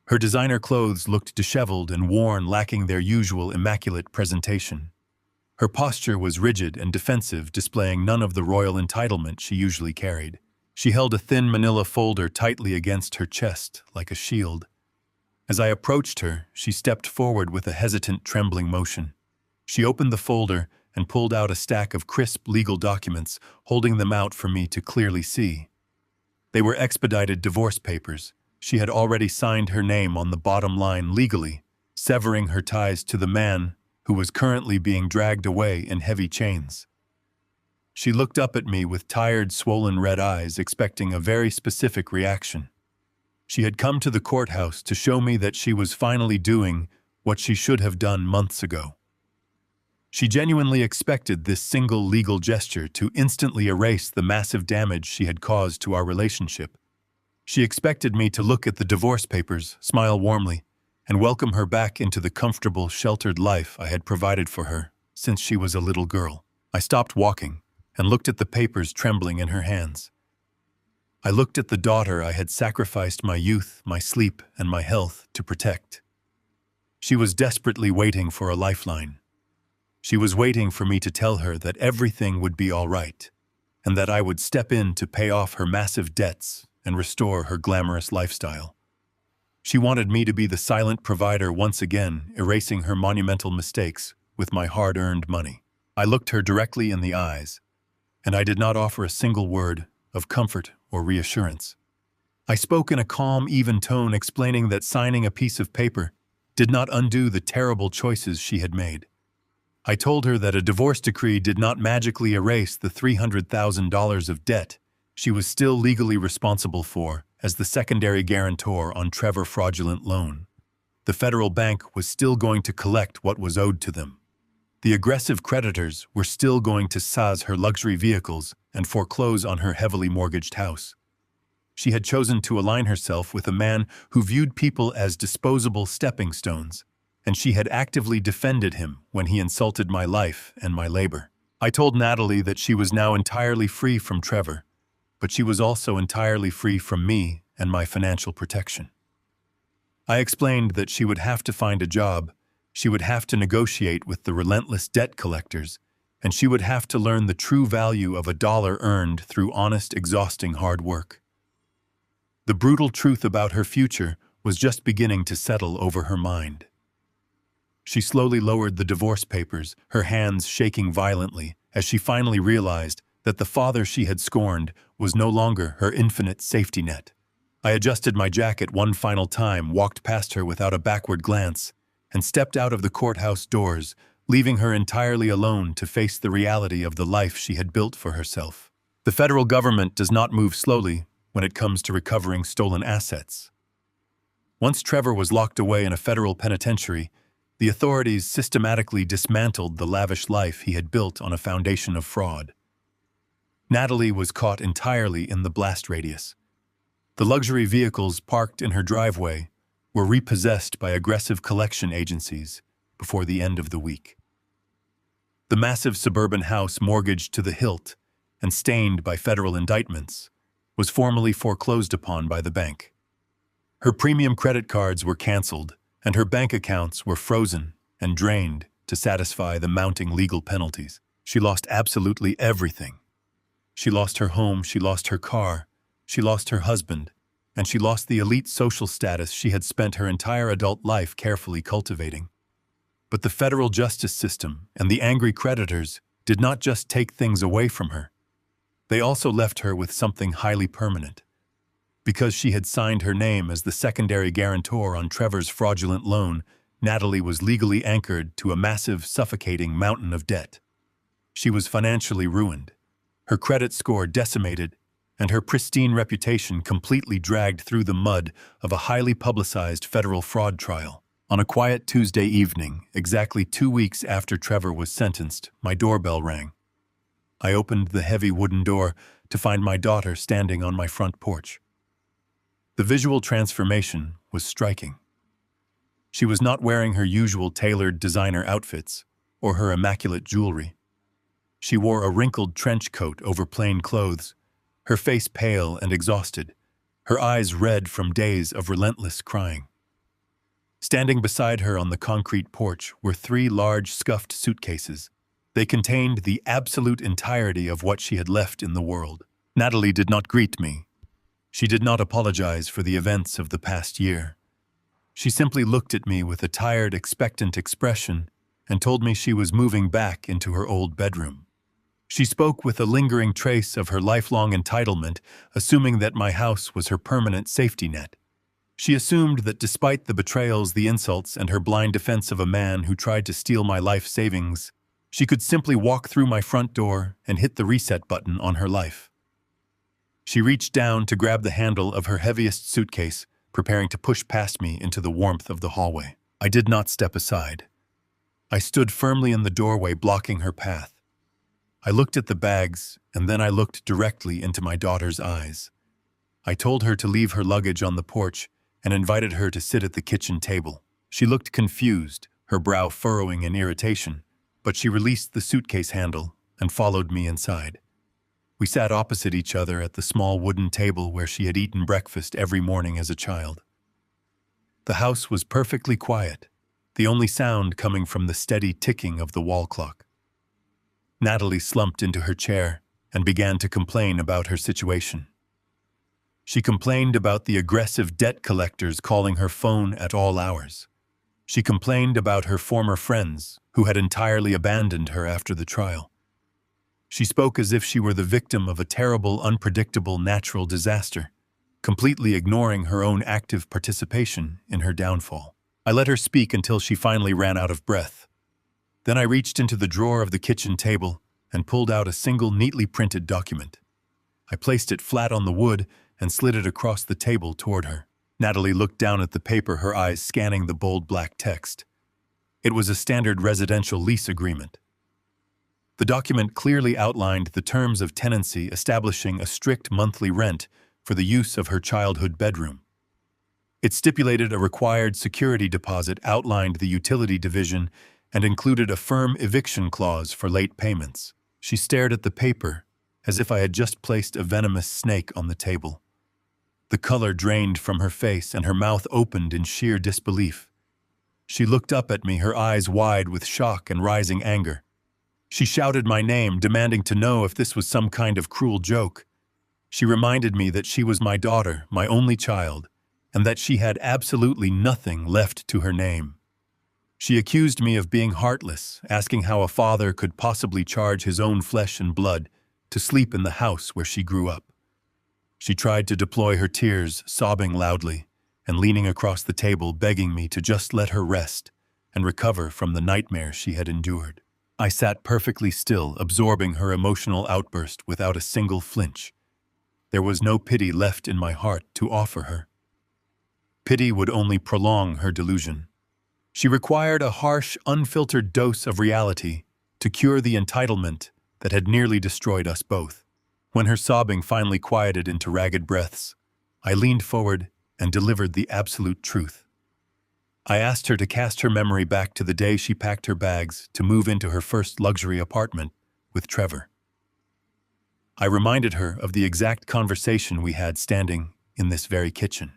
Her designer clothes looked disheveled and worn, lacking their usual immaculate presentation. Her posture was rigid and defensive, displaying none of the royal entitlement she usually carried. She held a thin manila folder tightly against her chest, like a shield. As I approached her, she stepped forward with a hesitant, trembling motion. She opened the folder and pulled out a stack of crisp legal documents, holding them out for me to clearly see. They were expedited divorce papers. She had already signed her name on the bottom line legally, severing her ties to the man who was currently being dragged away in heavy chains. She looked up at me with tired, swollen red eyes, expecting a very specific reaction. She had come to the courthouse to show me that she was finally doing what she should have done months ago. She genuinely expected this single legal gesture to instantly erase the massive damage she had caused to our relationship. She expected me to look at the divorce papers, smile warmly, and welcome her back into the comfortable, sheltered life I had provided for her since she was a little girl. I stopped walking and looked at the papers trembling in her hands. I looked at the daughter I had sacrificed my youth, my sleep, and my health to protect. She was desperately waiting for a lifeline. She was waiting for me to tell her that everything would be all right, and that I would step in to pay off her massive debts and restore her glamorous lifestyle. She wanted me to be the silent provider once again, erasing her monumental mistakes with my hard-earned money. I looked her directly in the eyes, and I did not offer a single word of comfort or reassurance. I spoke in a calm, even tone, explaining that signing a piece of paper did not undo the terrible choices she had made. I told her that a divorce decree did not magically erase the $300,000 of debt she was still legally responsible for as the secondary guarantor on Trevor's fraudulent loan. The federal bank was still going to collect what was owed to them. The aggressive creditors were still going to seize her luxury vehicles and foreclose on her heavily mortgaged house. She had chosen to align herself with a man who viewed people as disposable stepping stones, and she had actively defended him when he insulted my life and my labor. I told Natalie that she was now entirely free from Trevor, but she was also entirely free from me and my financial protection. I explained that she would have to find a job, she would have to negotiate with the relentless debt collectors, and she would have to learn the true value of a dollar earned through honest, exhausting hard work. The brutal truth about her future was just beginning to settle over her mind. She slowly lowered the divorce papers, her hands shaking violently, as she finally realized that the father she had scorned was no longer her infinite safety net. I adjusted my jacket one final time, walked past her without a backward glance, and stepped out of the courthouse doors, leaving her entirely alone to face the reality of the life she had built for herself. The federal government does not move slowly when it comes to recovering stolen assets. Once Trevor was locked away in a federal penitentiary, the authorities systematically dismantled the lavish life he had built on a foundation of fraud. Natalie was caught entirely in the blast radius. The luxury vehicles parked in her driveway were repossessed by aggressive collection agencies before the end of the week. The massive suburban house mortgaged to the hilt and stained by federal indictments was formally foreclosed upon by the bank. Her premium credit cards were canceled, and her bank accounts were frozen and drained to satisfy the mounting legal penalties. She lost absolutely everything. She lost her home, she lost her car, she lost her husband, and she lost the elite social status she had spent her entire adult life carefully cultivating. But the federal justice system and the angry creditors did not just take things away from her. They also left her with something highly permanent. Because she had signed her name as the secondary guarantor on Trevor's fraudulent loan, Natalie was legally anchored to a massive, suffocating mountain of debt. She was financially ruined, her credit score decimated, and her pristine reputation completely dragged through the mud of a highly publicized federal fraud trial. On a quiet Tuesday evening, exactly 2 weeks after Trevor was sentenced, my doorbell rang. I opened the heavy wooden door to find my daughter standing on my front porch. The visual transformation was striking. She was not wearing her usual tailored designer outfits or her immaculate jewelry. She wore a wrinkled trench coat over plain clothes, her face pale and exhausted, her eyes red from days of relentless crying. Standing beside her on the concrete porch were 3 large scuffed suitcases. They contained the absolute entirety of what she had left in the world. Natalie did not greet me. She did not apologize for the events of the past year. She simply looked at me with a tired, expectant expression and told me she was moving back into her old bedroom. She spoke with a lingering trace of her lifelong entitlement, assuming that my house was her permanent safety net. She assumed that despite the betrayals, the insults, and her blind defense of a man who tried to steal my life savings, she could simply walk through my front door and hit the reset button on her life. She reached down to grab the handle of her heaviest suitcase, preparing to push past me into the warmth of the hallway. I did not step aside. I stood firmly in the doorway, blocking her path. I looked at the bags, and then I looked directly into my daughter's eyes. I told her to leave her luggage on the porch and invited her to sit at the kitchen table. She looked confused, her brow furrowing in irritation, but she released the suitcase handle and followed me inside. We sat opposite each other at the small wooden table where she had eaten breakfast every morning as a child. The house was perfectly quiet, the only sound coming from the steady ticking of the wall clock. Natalie slumped into her chair and began to complain about her situation. She complained about the aggressive debt collectors calling her phone at all hours. She complained about her former friends who had entirely abandoned her after the trial. She spoke as if she were the victim of a terrible, unpredictable natural disaster, completely ignoring her own active participation in her downfall. I let her speak until she finally ran out of breath. Then I reached into the drawer of the kitchen table and pulled out a single neatly printed document. I placed it flat on the wood and slid it across the table toward her. Natalie looked down at the paper, her eyes scanning the bold black text. It was a standard residential lease agreement. The document clearly outlined the terms of tenancy, establishing a strict monthly rent for the use of her childhood bedroom. It stipulated a required security deposit, outlined the utility division, and included a firm eviction clause for late payments. She stared at the paper as if I had just placed a venomous snake on the table. The color drained from her face and her mouth opened in sheer disbelief. She looked up at me, her eyes wide with shock and rising anger. She shouted my name, demanding to know if this was some kind of cruel joke. She reminded me that she was my daughter, my only child, and that she had absolutely nothing left to her name. She accused me of being heartless, asking how a father could possibly charge his own flesh and blood to sleep in the house where she grew up. She tried to deploy her tears, sobbing loudly, and leaning across the table, begging me to just let her rest and recover from the nightmare she had endured. I sat perfectly still, absorbing her emotional outburst without a single flinch. There was no pity left in my heart to offer her. Pity would only prolong her delusion. She required a harsh, unfiltered dose of reality to cure the entitlement that had nearly destroyed us both. When her sobbing finally quieted into ragged breaths, I leaned forward and delivered the absolute truth. I asked her to cast her memory back to the day she packed her bags to move into her first luxury apartment with Trevor. I reminded her of the exact conversation we had standing in this very kitchen.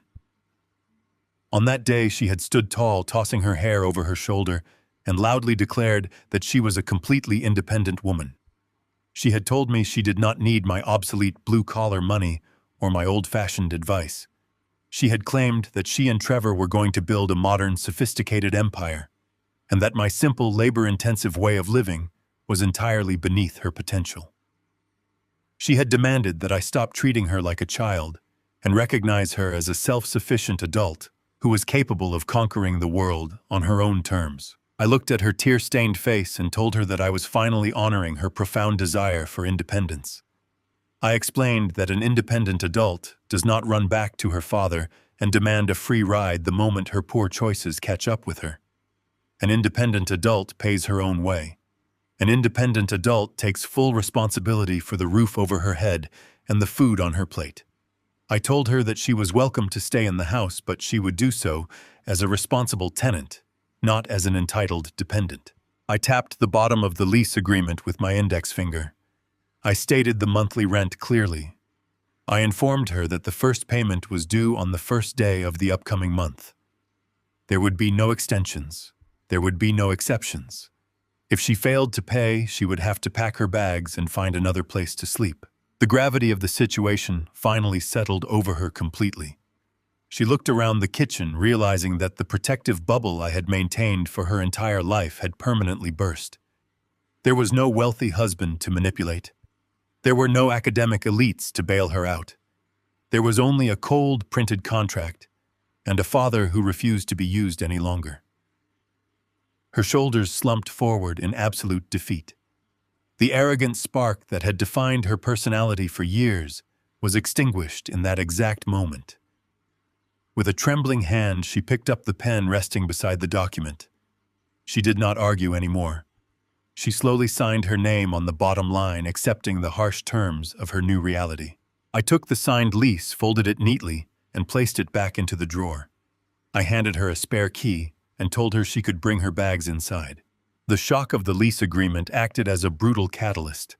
On that day, she had stood tall, tossing her hair over her shoulder, and loudly declared that she was a completely independent woman. She had told me she did not need my obsolete blue-collar money or my old-fashioned advice. She had claimed that she and Trevor were going to build a modern, sophisticated empire, and that my simple, labor-intensive way of living was entirely beneath her potential. She had demanded that I stop treating her like a child and recognize her as a self-sufficient adult who was capable of conquering the world on her own terms. I looked at her tear-stained face and told her that I was finally honoring her profound desire for independence. I explained that an independent adult does not run back to her father and demand a free ride the moment her poor choices catch up with her. An independent adult pays her own way. An independent adult takes full responsibility for the roof over her head and the food on her plate. I told her that she was welcome to stay in the house, but she would do so as a responsible tenant, not as an entitled dependent. I tapped the bottom of the lease agreement with my index finger. I stated the monthly rent clearly. I informed her that the first payment was due on the first day of the upcoming month. There would be no extensions. There would be no exceptions. If she failed to pay, she would have to pack her bags and find another place to sleep. The gravity of the situation finally settled over her completely. She looked around the kitchen, realizing that the protective bubble I had maintained for her entire life had permanently burst. There was no wealthy husband to manipulate. There were no academic elites to bail her out. There was only a cold, printed contract and a father who refused to be used any longer. Her shoulders slumped forward in absolute defeat. The arrogant spark that had defined her personality for years was extinguished in that exact moment. With a trembling hand, she picked up the pen resting beside the document. She did not argue anymore. She slowly signed her name on the bottom line, accepting the harsh terms of her new reality. I took the signed lease, folded it neatly, and placed it back into the drawer. I handed her a spare key and told her she could bring her bags inside. The shock of the lease agreement acted as a brutal catalyst.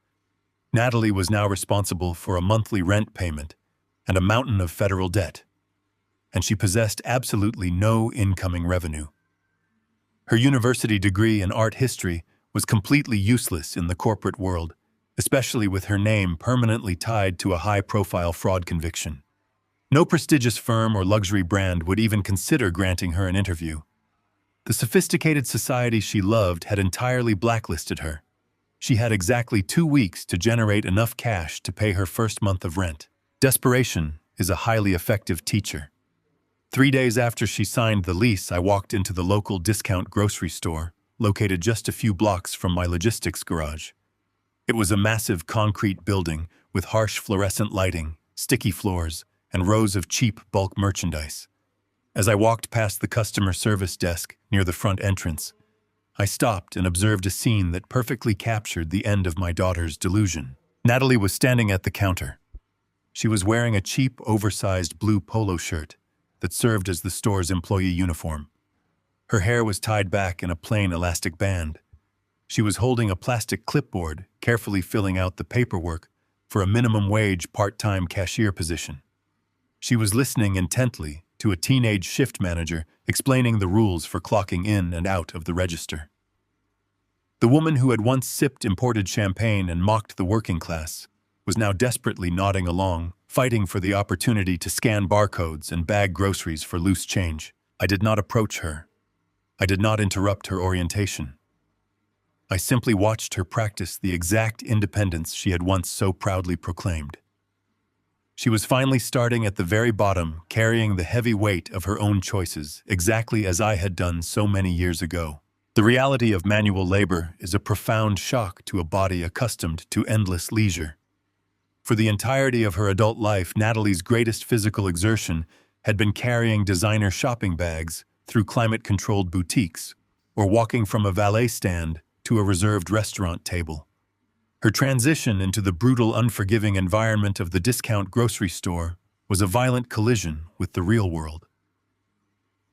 Natalie was now responsible for a monthly rent payment and a mountain of federal debt, and she possessed absolutely no incoming revenue. Her university degree in art history was completely useless in the corporate world, especially with her name permanently tied to a high-profile fraud conviction. No prestigious firm or luxury brand would even consider granting her an interview. The sophisticated society she loved had entirely blacklisted her. She had exactly 2 weeks to generate enough cash to pay her first month of rent. Desperation is a highly effective teacher. 3 days after she signed the lease, I walked into the local discount grocery store, located just a few blocks from my logistics garage. It was a massive concrete building with harsh fluorescent lighting, sticky floors, and rows of cheap bulk merchandise. As I walked past the customer service desk near the front entrance, I stopped and observed a scene that perfectly captured the end of my daughter's delusion. Natalie was standing at the counter. She was wearing a cheap, oversized blue polo shirt that served as the store's employee uniform. Her hair was tied back in a plain elastic band. She was holding a plastic clipboard, carefully filling out the paperwork for a minimum wage part-time cashier position. She was listening intently to a teenage shift manager explaining the rules for clocking in and out of the register. The woman who had once sipped imported champagne and mocked the working class was now desperately nodding along, fighting for the opportunity to scan barcodes and bag groceries for loose change. I did not approach her. I did not interrupt her orientation. I simply watched her practice the exact independence she had once so proudly proclaimed. She was finally starting at the very bottom, carrying the heavy weight of her own choices, exactly as I had done so many years ago. The reality of manual labor is a profound shock to a body accustomed to endless leisure. For the entirety of her adult life, Natalie's greatest physical exertion had been carrying designer shopping bags through climate-controlled boutiques or walking from a valet stand to a reserved restaurant table. Her transition into the brutal, unforgiving environment of the discount grocery store was a violent collision with the real world.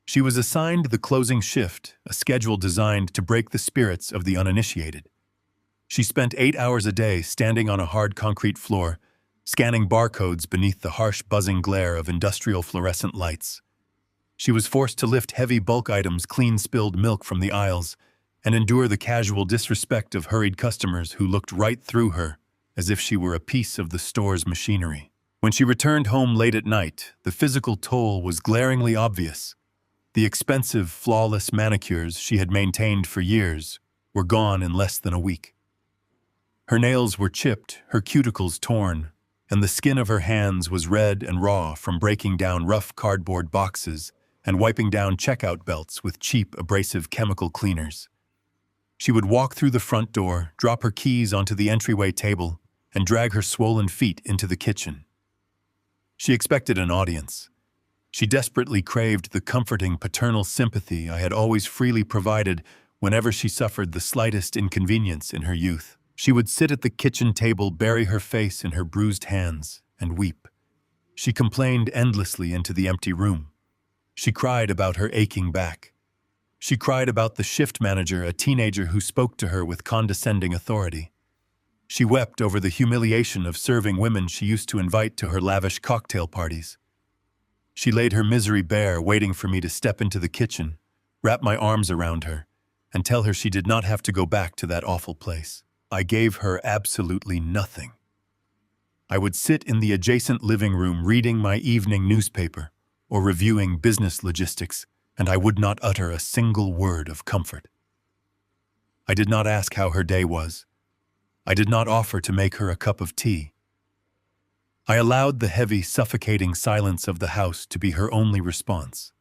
She was assigned the closing shift, a schedule designed to break the spirits of the uninitiated. She spent 8 hours a day standing on a hard concrete floor, scanning barcodes beneath the harsh buzzing glare of industrial fluorescent lights. She was forced to lift heavy bulk items, clean spilled milk from the aisles, and endure the casual disrespect of hurried customers who looked right through her as if she were a piece of the store's machinery. When she returned home late at night, the physical toll was glaringly obvious. The expensive, flawless manicures she had maintained for years were gone in less than a week. Her nails were chipped, her cuticles torn, and the skin of her hands was red and raw from breaking down rough cardboard boxes and wiping down checkout belts with cheap, abrasive chemical cleaners. She would walk through the front door, drop her keys onto the entryway table, and drag her swollen feet into the kitchen. She expected an audience. She desperately craved the comforting paternal sympathy I had always freely provided whenever she suffered the slightest inconvenience in her youth. She would sit at the kitchen table, bury her face in her bruised hands, and weep. She complained endlessly into the empty room. She cried about her aching back. She cried about the shift manager, a teenager who spoke to her with condescending authority. She wept over the humiliation of serving women she used to invite to her lavish cocktail parties. She laid her misery bare, waiting for me to step into the kitchen, wrap my arms around her, and tell her she did not have to go back to that awful place. I gave her absolutely nothing. I would sit in the adjacent living room reading my evening newspaper or reviewing business logistics, and I would not utter a single word of comfort. I did not ask how her day was. I did not offer to make her a cup of tea. I allowed the heavy, suffocating silence of the house to be her only response.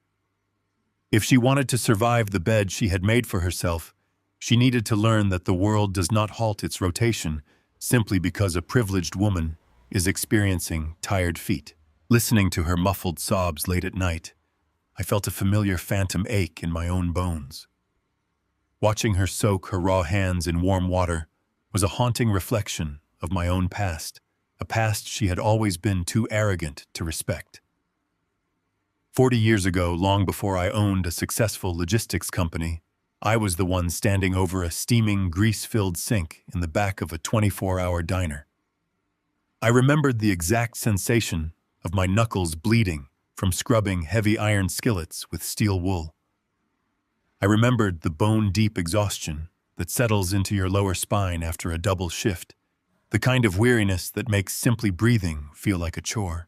If she wanted to survive the bed she had made for herself, she needed to learn that the world does not halt its rotation simply because a privileged woman is experiencing tired feet. Listening to her muffled sobs late at night, I felt a familiar phantom ache in my own bones. Watching her soak her raw hands in warm water was a haunting reflection of my own past, a past she had always been too arrogant to respect. 40 years ago, long before I owned a successful logistics company, I was the one standing over a steaming, grease-filled sink in the back of a 24-hour diner. I remembered the exact sensation of my knuckles bleeding from scrubbing heavy iron skillets with steel wool. I remembered the bone-deep exhaustion that settles into your lower spine after a double shift, the kind of weariness that makes simply breathing feel like a chore.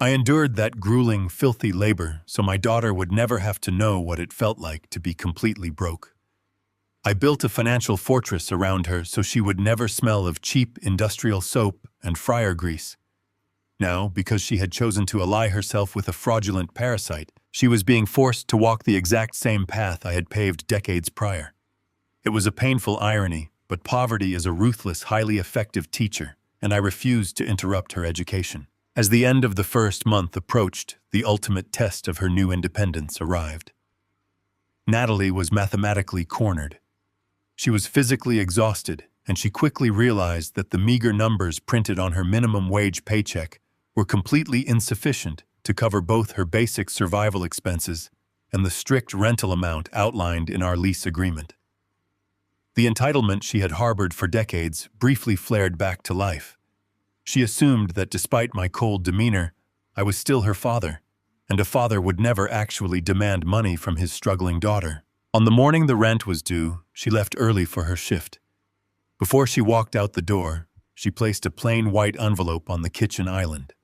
I endured that grueling, filthy labor so my daughter would never have to know what it felt like to be completely broke. I built a financial fortress around her so she would never smell of cheap industrial soap and fryer grease. Now, because she had chosen to ally herself with a fraudulent parasite, she was being forced to walk the exact same path I had paved decades prior. It was a painful irony, but poverty is a ruthless, highly effective teacher, and I refused to interrupt her education. As the end of the first month approached, the ultimate test of her new independence arrived. Natalie was mathematically cornered. She was physically exhausted, and she quickly realized that the meager numbers printed on her minimum wage paycheck were completely insufficient to cover both her basic survival expenses and the strict rental amount outlined in our lease agreement. The entitlement she had harbored for decades briefly flared back to life. She assumed that despite my cold demeanor, I was still her father, and a father would never actually demand money from his struggling daughter. On the morning the rent was due, she left early for her shift. Before she walked out the door, she placed a plain white envelope on the kitchen island.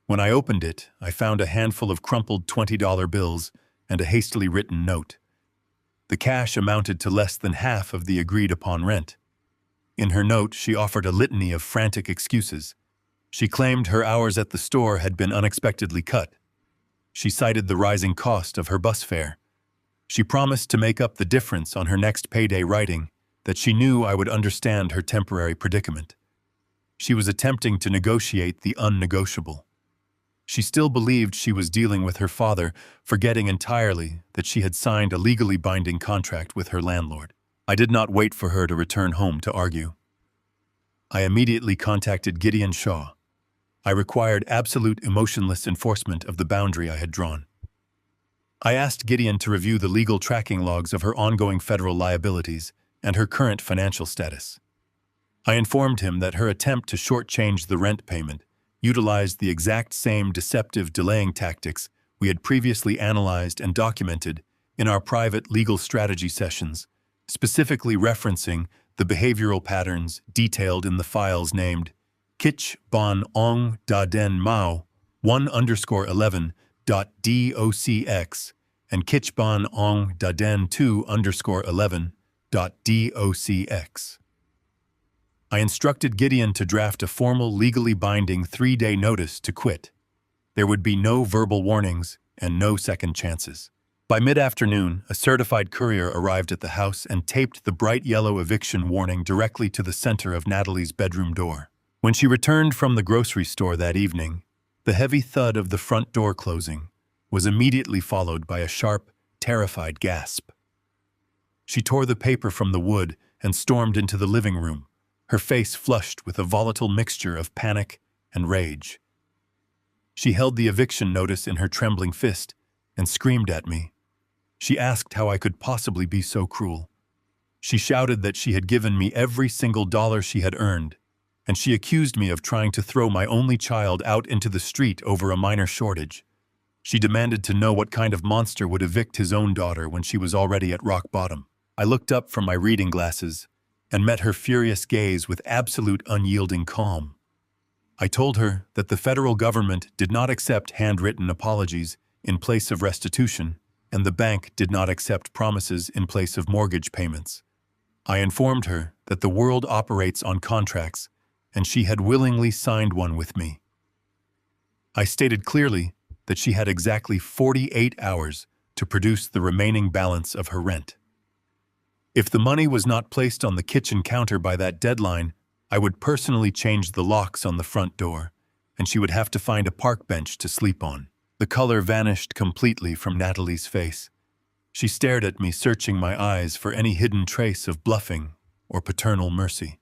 When I opened it, I found a handful of crumpled $20 bills and a hastily written note. The cash amounted to less than half of the agreed-upon rent. In her note, she offered a litany of frantic excuses. She claimed her hours at the store had been unexpectedly cut. She cited the rising cost of her bus fare. She promised to make up the difference on her next payday, writing that she knew I would understand her temporary predicament. She was attempting to negotiate the unnegotiable. She still believed she was dealing with her father, forgetting entirely that she had signed a legally binding contract with her landlord. I did not wait for her to return home to argue. I immediately contacted Gideon Shaw. I required absolute emotionless enforcement of the boundary I had drawn. I asked Gideon to review the legal tracking logs of her ongoing federal liabilities and her current financial status. I informed him that her attempt to shortchange the rent payment utilized the exact same deceptive delaying tactics we had previously analyzed and documented in our private legal strategy sessions, specifically referencing the behavioral patterns detailed in the files named Kich Bon Ong Da Den Mao 1_11.docx and Kich Bon Ong Da Den 2_11.docx. I instructed Gideon to draft a formal, legally binding 3-day notice to quit. There would be no verbal warnings and no second chances. By mid-afternoon, a certified courier arrived at the house and taped the bright yellow eviction warning directly to the center of Natalie's bedroom door. When she returned from the grocery store that evening, the heavy thud of the front door closing was immediately followed by a sharp, terrified gasp. She tore the paper from the wood and stormed into the living room, her face flushed with a volatile mixture of panic and rage. She held the eviction notice in her trembling fist and screamed at me. She asked how I could possibly be so cruel. She shouted that she had given me every single dollar she had earned, and she accused me of trying to throw my only child out into the street over a minor shortage. She demanded to know what kind of monster would evict his own daughter when she was already at rock bottom. I looked up from my reading glasses and met her furious gaze with absolute unyielding calm. I told her that the federal government did not accept handwritten apologies in place of restitution, and the bank did not accept promises in place of mortgage payments. I informed her that the world operates on contracts, and she had willingly signed one with me. I stated clearly that she had exactly 48 hours to produce the remaining balance of her rent. If the money was not placed on the kitchen counter by that deadline, I would personally change the locks on the front door, and she would have to find a park bench to sleep on. The color vanished completely from Natalie's face. She stared at me, searching my eyes for any hidden trace of bluffing or paternal mercy.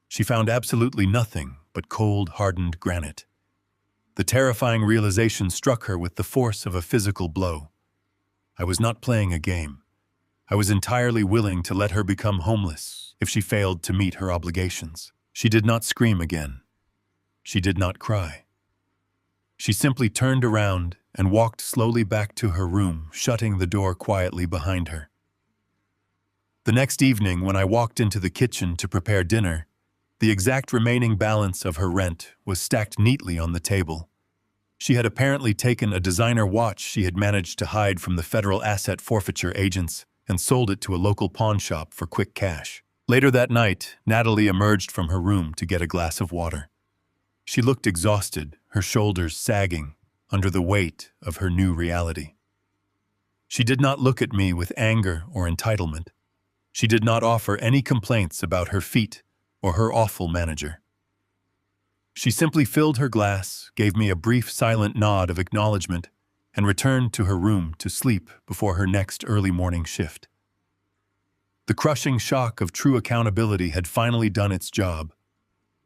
She found absolutely nothing but cold, hardened granite. The terrifying realization struck her with the force of a physical blow. I was not playing a game. I was entirely willing to let her become homeless if she failed to meet her obligations. She did not scream again. She did not cry. She simply turned around and walked slowly back to her room, shutting the door quietly behind her. The next evening, when I walked into the kitchen to prepare dinner, the exact remaining balance of her rent was stacked neatly on the table. She had apparently taken a designer watch she had managed to hide from the federal asset forfeiture agents and sold it to a local pawn shop for quick cash. Later that night, Natalie emerged from her room to get a glass of water. She looked exhausted, her shoulders sagging under the weight of her new reality. She did not look at me with anger or entitlement. She did not offer any complaints about her feet or her awful manager. She simply filled her glass, gave me a brief silent nod of acknowledgement, and returned to her room to sleep before her next early morning shift. The crushing shock of true accountability had finally done its job.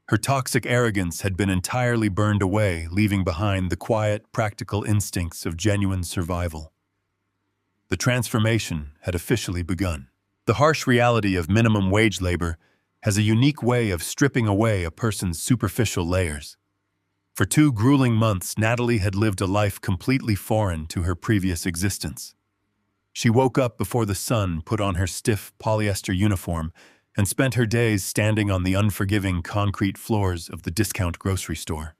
Her toxic arrogance had been entirely burned away, leaving behind the quiet, practical instincts of genuine survival. The transformation had officially begun. The harsh reality of minimum wage labor has a unique way of stripping away a person's superficial layers. For 2 grueling months, Natalie had lived a life completely foreign to her previous existence. She woke up before the sun, put on her stiff polyester uniform, and spent her days standing on the unforgiving concrete floors of the discount grocery store.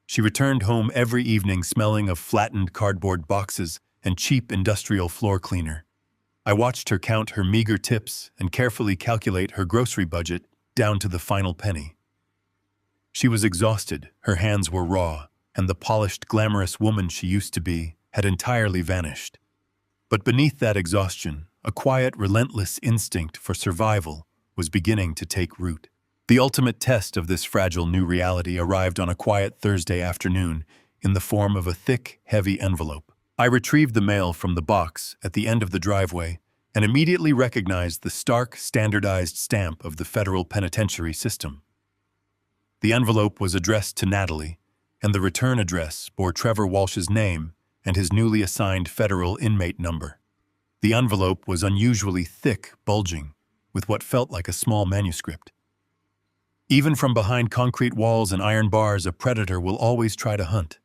She returned home every evening smelling of flattened cardboard boxes and cheap industrial floor cleaner. I watched her count her meager tips and carefully calculate her grocery budget down to the final penny. She was exhausted, her hands were raw, and the polished, glamorous woman she used to be had entirely vanished. But beneath that exhaustion, a quiet, relentless instinct for survival was beginning to take root. The ultimate test of this fragile new reality arrived on a quiet Thursday afternoon in the form of a thick, heavy envelope. I retrieved the mail from the box at the end of the driveway and immediately recognized the stark, standardized stamp of the federal penitentiary system. The envelope was addressed to Natalie, and the return address bore Trevor Walsh's name and his newly assigned federal inmate number. The envelope was unusually thick, bulging, with what felt like a small manuscript. Even from behind concrete walls and iron bars, a predator will always try to hunt.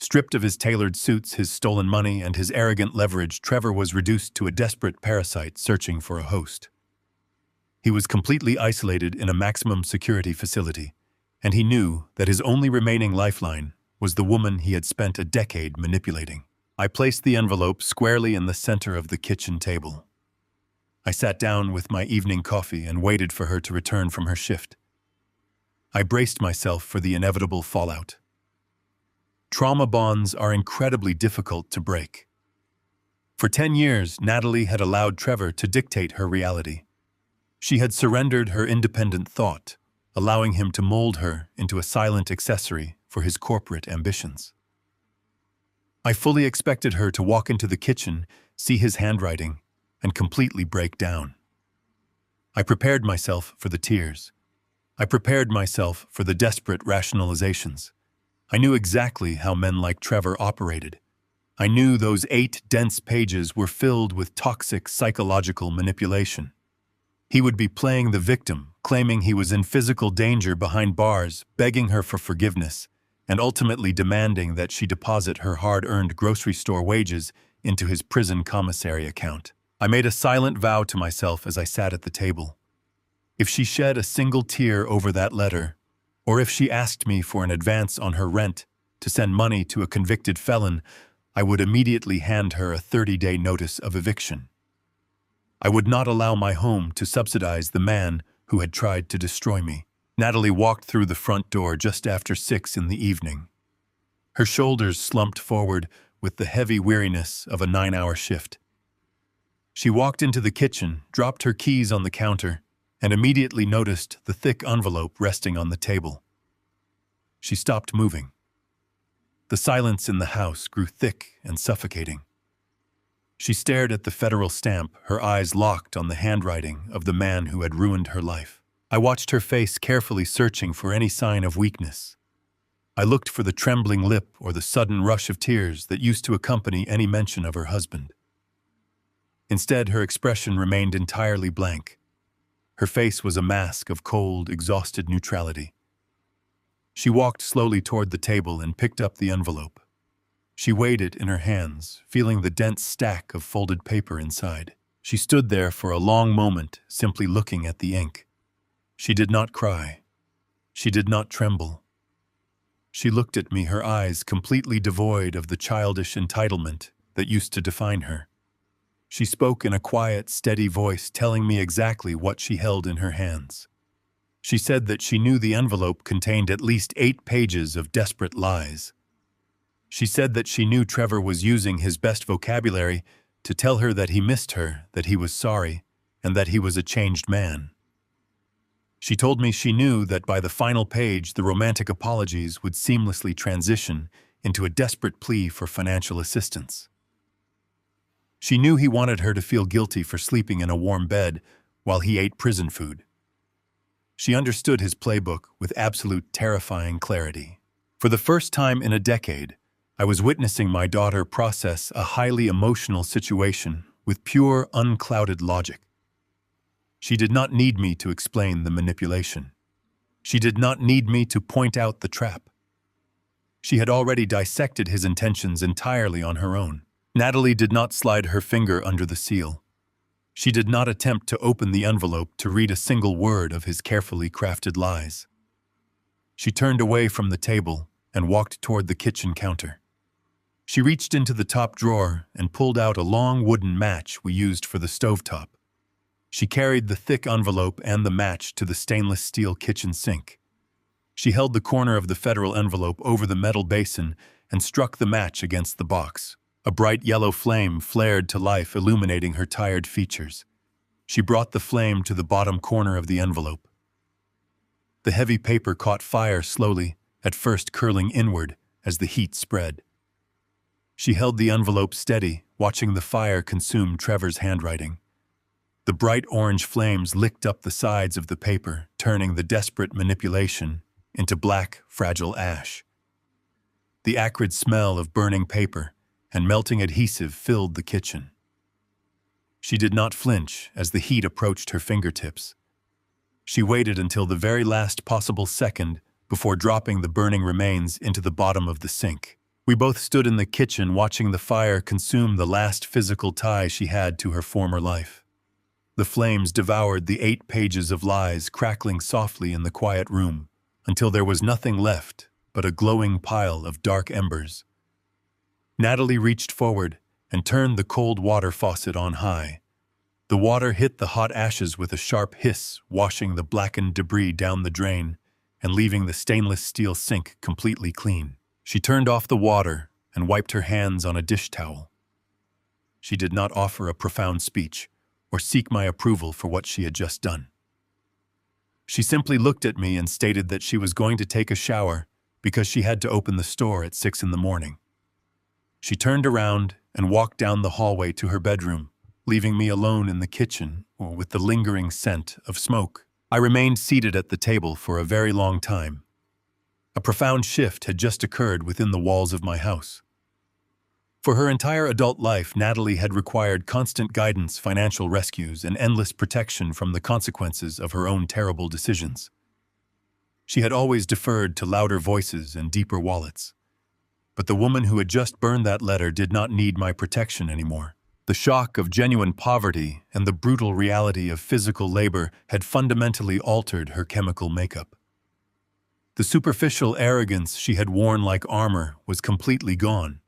Stripped of his tailored suits, his stolen money, and his arrogant leverage, Trevor was reduced to a desperate parasite searching for a host. He was completely isolated in a maximum security facility, and he knew that his only remaining lifeline was the woman he had spent a decade manipulating. I placed the envelope squarely in the center of the kitchen table. I sat down with my evening coffee and waited for her to return from her shift. I braced myself for the inevitable fallout. Trauma bonds are incredibly difficult to break. For 10 years, Natalie had allowed Trevor to dictate her reality. She had surrendered her independent thought, allowing him to mold her into a silent accessory for his corporate ambitions. I fully expected her to walk into the kitchen, see his handwriting, and completely break down. I prepared myself for the tears. I prepared myself for the desperate rationalizations. I knew exactly how men like Trevor operated. I knew those 8 dense pages were filled with toxic psychological manipulation. He would be playing the victim, claiming he was in physical danger behind bars, begging her for forgiveness, and ultimately demanding that she deposit her hard-earned grocery store wages into his prison commissary account. I made a silent vow to myself as I sat at the table. If she shed a single tear over that letter, or if she asked me for an advance on her rent to send money to a convicted felon, I would immediately hand her a 30-day notice of eviction. I would not allow my home to subsidize the man who had tried to destroy me. Natalie walked through the front door just after 6 in the evening. Her shoulders slumped forward with the heavy weariness of a 9-hour shift. She walked into the kitchen, dropped her keys on the counter, and immediately noticed the thick envelope resting on the table. She stopped moving. The silence in the house grew thick and suffocating. She stared at the federal stamp, her eyes locked on the handwriting of the man who had ruined her life. I watched her face carefully, searching for any sign of weakness. I looked for the trembling lip or the sudden rush of tears that used to accompany any mention of her husband. Instead, her expression remained entirely blank. Her face was a mask of cold, exhausted neutrality. She walked slowly toward the table and picked up the envelope. She weighed it in her hands, feeling the dense stack of folded paper inside. She stood there for a long moment, simply looking at the ink. She did not cry. She did not tremble. She looked at me, her eyes completely devoid of the childish entitlement that used to define her. She spoke in a quiet, steady voice, telling me exactly what she held in her hands. She said that she knew the envelope contained at least 8 pages of desperate lies. She said that she knew Trevor was using his best vocabulary to tell her that he missed her, that he was sorry, and that he was a changed man. She told me she knew that by the final page, the romantic apologies would seamlessly transition into a desperate plea for financial assistance. She knew he wanted her to feel guilty for sleeping in a warm bed while he ate prison food. She understood his playbook with absolute terrifying clarity. For the first time in a decade, I was witnessing my daughter process a highly emotional situation with pure, unclouded logic. She did not need me to explain the manipulation. She did not need me to point out the trap. She had already dissected his intentions entirely on her own. Natalie did not slide her finger under the seal. She did not attempt to open the envelope to read a single word of his carefully crafted lies. She turned away from the table and walked toward the kitchen counter. She reached into the top drawer and pulled out a long wooden match we used for the stovetop. She carried the thick envelope and the match to the stainless steel kitchen sink. She held the corner of the federal envelope over the metal basin and struck the match against the box. A bright yellow flame flared to life, illuminating her tired features. She brought the flame to the bottom corner of the envelope. The heavy paper caught fire slowly, at first curling inward as the heat spread. She held the envelope steady, watching the fire consume Trevor's handwriting. The bright orange flames licked up the sides of the paper, turning the desperate manipulation into black, fragile ash. The acrid smell of burning paper and melting adhesive filled the kitchen. She did not flinch as the heat approached her fingertips. She waited until the very last possible second before dropping the burning remains into the bottom of the sink. We both stood in the kitchen watching the fire consume the last physical tie she had to her former life. The flames devoured the 8 pages of lies, crackling softly in the quiet room, until there was nothing left but a glowing pile of dark embers. Natalie reached forward and turned the cold water faucet on high. The water hit the hot ashes with a sharp hiss, washing the blackened debris down the drain and leaving the stainless steel sink completely clean. She turned off the water and wiped her hands on a dish towel. She did not offer a profound speech or seek my approval for what she had just done. She simply looked at me and stated that she was going to take a shower because she had to open the store at 6 in the morning. She turned around and walked down the hallway to her bedroom, leaving me alone in the kitchen with the lingering scent of smoke. I remained seated at the table for a very long time. A profound shift had just occurred within the walls of my house. For her entire adult life, Natalie had required constant guidance, financial rescues, and endless protection from the consequences of her own terrible decisions. She had always deferred to louder voices and deeper wallets. But the woman who had just burned that letter did not need my protection anymore. The shock of genuine poverty and the brutal reality of physical labor had fundamentally altered her chemical makeup. The superficial arrogance she had worn like armor was completely gone.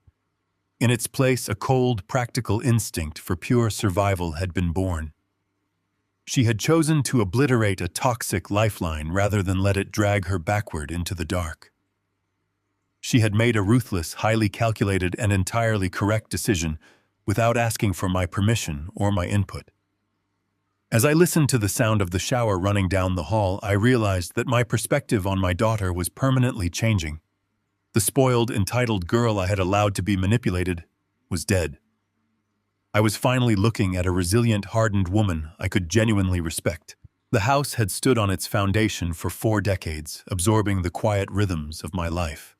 In its place, a cold, practical instinct for pure survival had been born. She had chosen to obliterate a toxic lifeline rather than let it drag her backward into the dark. She had made a ruthless, highly calculated, and entirely correct decision without asking for my permission or my input. As I listened to the sound of the shower running down the hall, I realized that my perspective on my daughter was permanently changing. The spoiled, entitled girl I had allowed to be manipulated was dead. I was finally looking at a resilient, hardened woman I could genuinely respect. The house had stood on its foundation for 4 decades, absorbing the quiet rhythms of my life.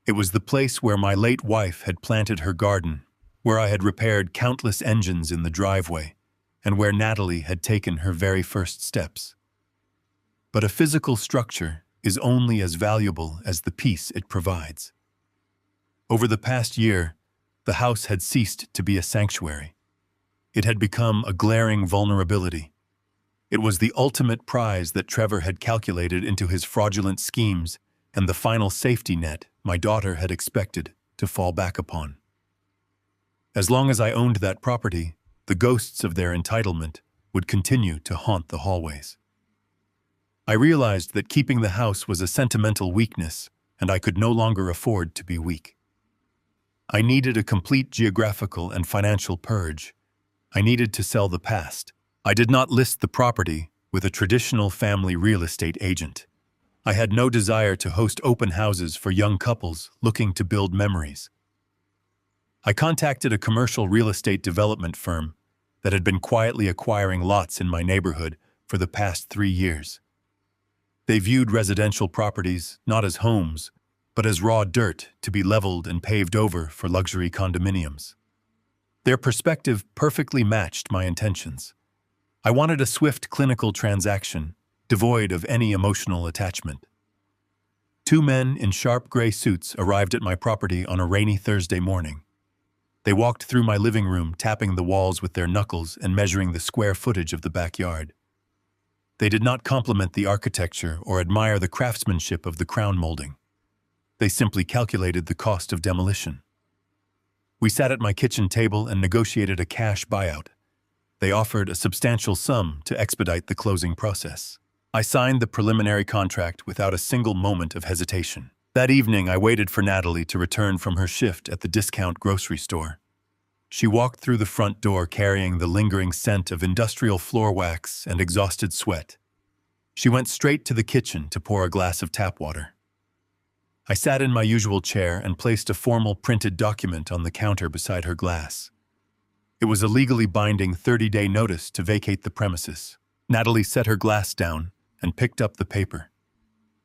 It was the place where my late wife had planted her garden, where I had repaired countless engines in the driveway, and where Natalie had taken her very first steps. But a physical structure is only as valuable as the peace it provides. Over the past year, the house had ceased to be a sanctuary. It had become a glaring vulnerability. It was the ultimate prize that Trevor had calculated into his fraudulent schemes and the final safety net my daughter had expected to fall back upon. As long as I owned that property, the ghosts of their entitlement would continue to haunt the hallways. I realized that keeping the house was a sentimental weakness, and I could no longer afford to be weak. I needed a complete geographical and financial purge. I needed to sell the past. I did not list the property with a traditional family real estate agent. I had no desire to host open houses for young couples looking to build memories. I contacted a commercial real estate development firm that had been quietly acquiring lots in my neighborhood for the past 3 years. They viewed residential properties not as homes, but as raw dirt to be leveled and paved over for luxury condominiums. Their perspective perfectly matched my intentions. I wanted a swift clinical transaction, devoid of any emotional attachment. 2 men in sharp gray suits arrived at my property on a rainy Thursday morning. They walked through my living room, tapping the walls with their knuckles and measuring the square footage of the backyard. They did not compliment the architecture or admire the craftsmanship of the crown molding. They simply calculated the cost of demolition. We sat at my kitchen table and negotiated a cash buyout. They offered a substantial sum to expedite the closing process. I signed the preliminary contract without a single moment of hesitation. That evening, I waited for Natalie to return from her shift at the discount grocery store. She walked through the front door carrying the lingering scent of industrial floor wax and exhausted sweat. She went straight to the kitchen to pour a glass of tap water. I sat in my usual chair and placed a formal printed document on the counter beside her glass. It was a legally binding 30-day notice to vacate the premises. Natalie set her glass down and picked up the paper.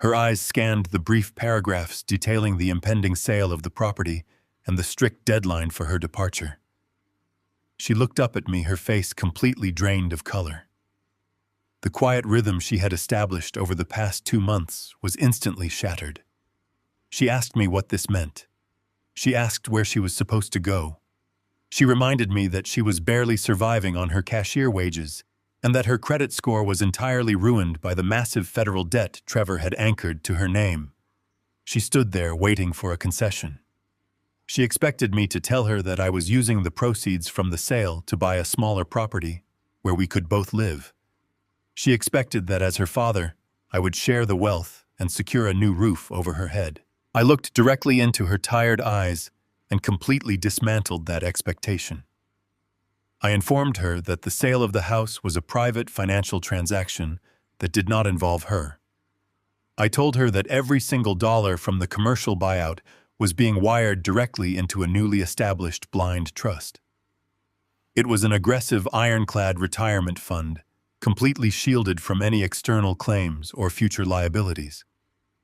Her eyes scanned the brief paragraphs detailing the impending sale of the property and the strict deadline for her departure. She looked up at me, her face completely drained of color. The quiet rhythm she had established over the past 2 months was instantly shattered. She asked me what this meant. She asked where she was supposed to go. She reminded me that she was barely surviving on her cashier wages and that her credit score was entirely ruined by the massive federal debt Trevor had anchored to her name. She stood there waiting for a concession. She expected me to tell her that I was using the proceeds from the sale to buy a smaller property where we could both live. She expected that as her father, I would share the wealth and secure a new roof over her head. I looked directly into her tired eyes and completely dismantled that expectation. I informed her that the sale of the house was a private financial transaction that did not involve her. I told her that every single dollar from the commercial buyout was being wired directly into a newly established blind trust. It was an aggressive ironclad retirement fund, completely shielded from any external claims or future liabilities.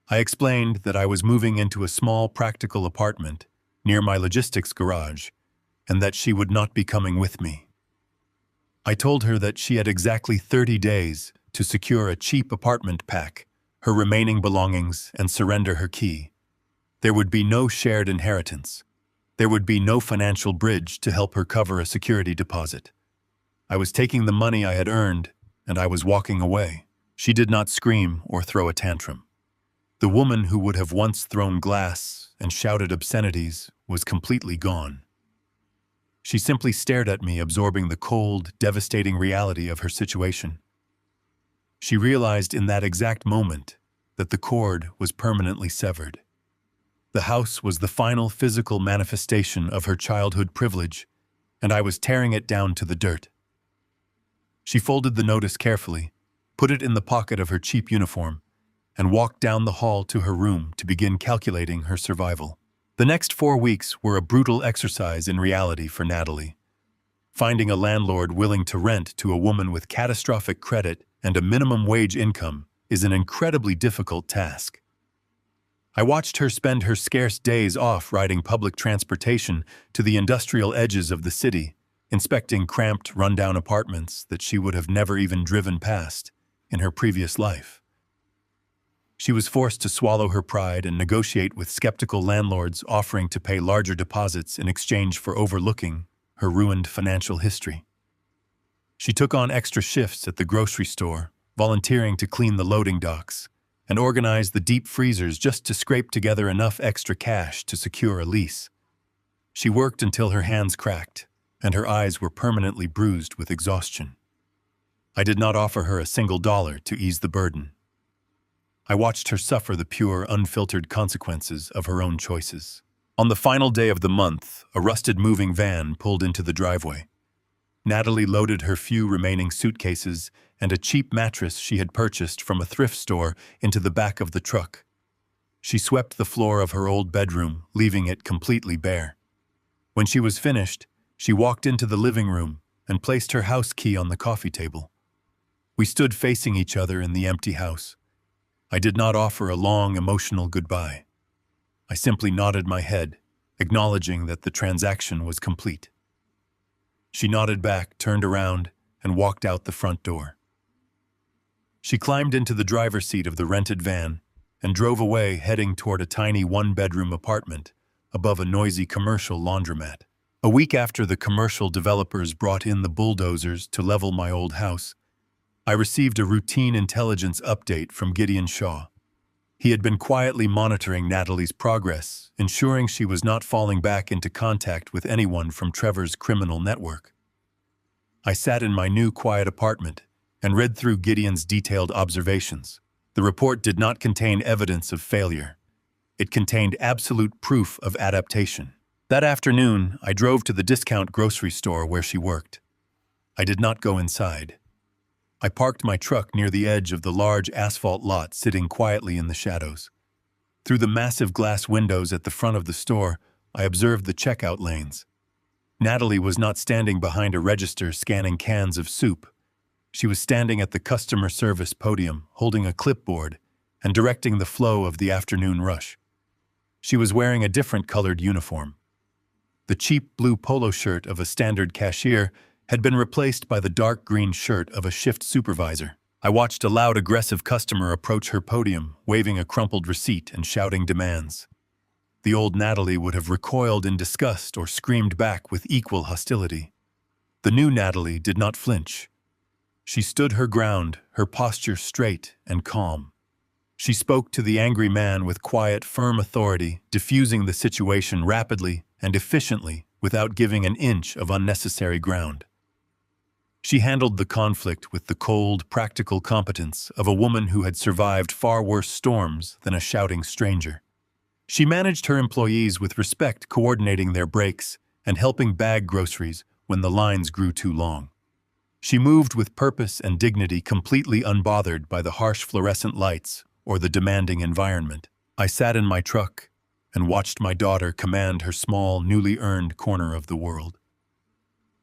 I explained that I was moving into a small practical apartment near my logistics garage and that she would not be coming with me. I told her that she had exactly 30 days to secure a cheap apartment pack, her remaining belongings, and surrender her key. There would be no shared inheritance. There would be no financial bridge to help her cover a security deposit. I was taking the money I had earned, and I was walking away. She did not scream or throw a tantrum. The woman who would have once thrown glass and shouted obscenities was completely gone. She simply stared at me, absorbing the cold, devastating reality of her situation. She realized in that exact moment that the cord was permanently severed. The house was the final physical manifestation of her childhood privilege, and I was tearing it down to the dirt. She folded the notice carefully, put it in the pocket of her cheap uniform, and walked down the hall to her room to begin calculating her survival. The next 4 weeks were a brutal exercise in reality for Natalie. Finding a landlord willing to rent to a woman with catastrophic credit and a minimum wage income is an incredibly difficult task. I watched her spend her scarce days off riding public transportation to the industrial edges of the city, inspecting cramped, rundown apartments that she would have never even driven past in her previous life. She was forced to swallow her pride and negotiate with skeptical landlords offering to pay larger deposits in exchange for overlooking her ruined financial history. She took on extra shifts at the grocery store, volunteering to clean the loading docks, and organize the deep freezers just to scrape together enough extra cash to secure a lease. She worked until her hands cracked, and her eyes were permanently bruised with exhaustion. I did not offer her a single dollar to ease the burden. I watched her suffer the pure, unfiltered consequences of her own choices. On the final day of the month, a rusted moving van pulled into the driveway. Natalie loaded her few remaining suitcases and a cheap mattress she had purchased from a thrift store into the back of the truck. She swept the floor of her old bedroom, leaving it completely bare. When she was finished, she walked into the living room and placed her house key on the coffee table. We stood facing each other in the empty house. I did not offer a long, emotional goodbye. I simply nodded my head, acknowledging that the transaction was complete. She nodded back, turned around, and walked out the front door. She climbed into the driver's seat of the rented van and drove away, heading toward a tiny one-bedroom apartment above a noisy commercial laundromat. A week after the commercial developers brought in the bulldozers to level my old house, I received a routine intelligence update from Gideon Shaw. He had been quietly monitoring Natalie's progress, ensuring she was not falling back into contact with anyone from Trevor's criminal network. I sat in my new quiet apartment and read through Gideon's detailed observations. The report did not contain evidence of failure. It contained absolute proof of adaptation. That afternoon, I drove to the discount grocery store where she worked. I did not go inside. I parked my truck near the edge of the large asphalt lot, sitting quietly in the shadows. Through the massive glass windows at the front of the store, I observed the checkout lanes. Natalie was not standing behind a register scanning cans of soup. She was standing at the customer service podium, holding a clipboard and directing the flow of the afternoon rush. She was wearing a different colored uniform. The cheap blue polo shirt of a standard cashier had been replaced by the dark green shirt of a shift supervisor. I watched a loud, aggressive customer approach her podium, waving a crumpled receipt and shouting demands. The old Natalie would have recoiled in disgust or screamed back with equal hostility. The new Natalie did not flinch. She stood her ground, her posture straight and calm. She spoke to the angry man with quiet, firm authority, diffusing the situation rapidly and efficiently without giving an inch of unnecessary ground. She handled the conflict with the cold, practical competence of a woman who had survived far worse storms than a shouting stranger. She managed her employees with respect, coordinating their breaks and helping bag groceries when the lines grew too long. She moved with purpose and dignity, completely unbothered by the harsh fluorescent lights or the demanding environment. I sat in my truck and watched my daughter command her small, newly earned corner of the world.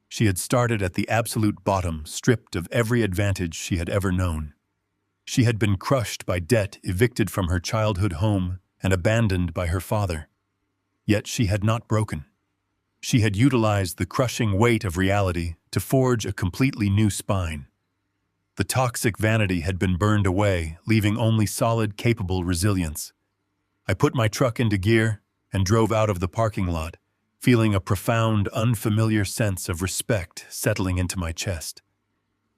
She had started at the absolute bottom, stripped of every advantage she had ever known. She had been crushed by debt, evicted from her childhood home, and abandoned by her father. Yet she had not broken. She had utilized the crushing weight of reality to forge a completely new spine. The toxic vanity had been burned away, leaving only solid, capable resilience. I put my truck into gear and drove out of the parking lot, feeling a profound, unfamiliar sense of respect settling into my chest.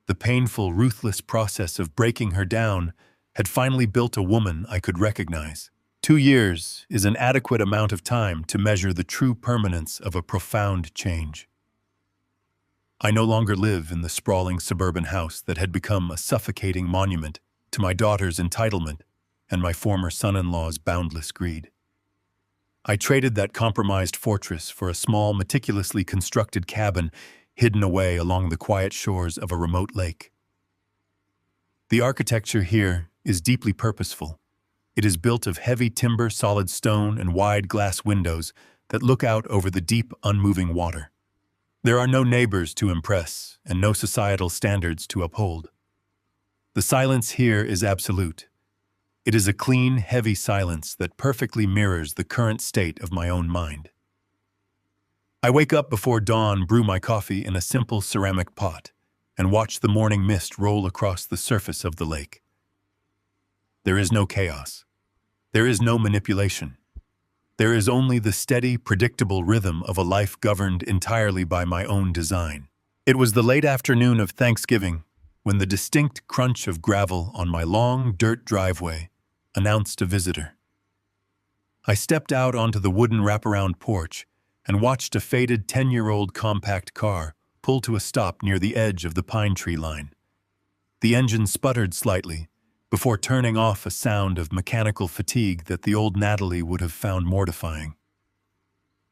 The painful, ruthless process of breaking her down had finally built a woman I could recognize. 2 years is an adequate amount of time to measure the true permanence of a profound change. I no longer live in the sprawling suburban house that had become a suffocating monument to my daughter's entitlement and my former son-in-law's boundless greed. I traded that compromised fortress for a small, meticulously constructed cabin hidden away along the quiet shores of a remote lake. The architecture here is deeply purposeful. It is built of heavy timber, solid stone, and wide glass windows that look out over the deep, unmoving water. There are no neighbors to impress and no societal standards to uphold. The silence here is absolute. It is a clean, heavy silence that perfectly mirrors the current state of my own mind. I wake up before dawn, brew my coffee in a simple ceramic pot, and watch the morning mist roll across the surface of the lake. There is no chaos. There is no manipulation. There is only the steady, predictable rhythm of a life governed entirely by my own design. It was the late afternoon of Thanksgiving when the distinct crunch of gravel on my long dirt driveway announced a visitor. I stepped out onto the wooden wraparound porch and watched a faded 10-year-old compact car pull to a stop near the edge of the pine tree line. The engine sputtered slightly before turning off, a sound of mechanical fatigue that the old Natalie would have found mortifying.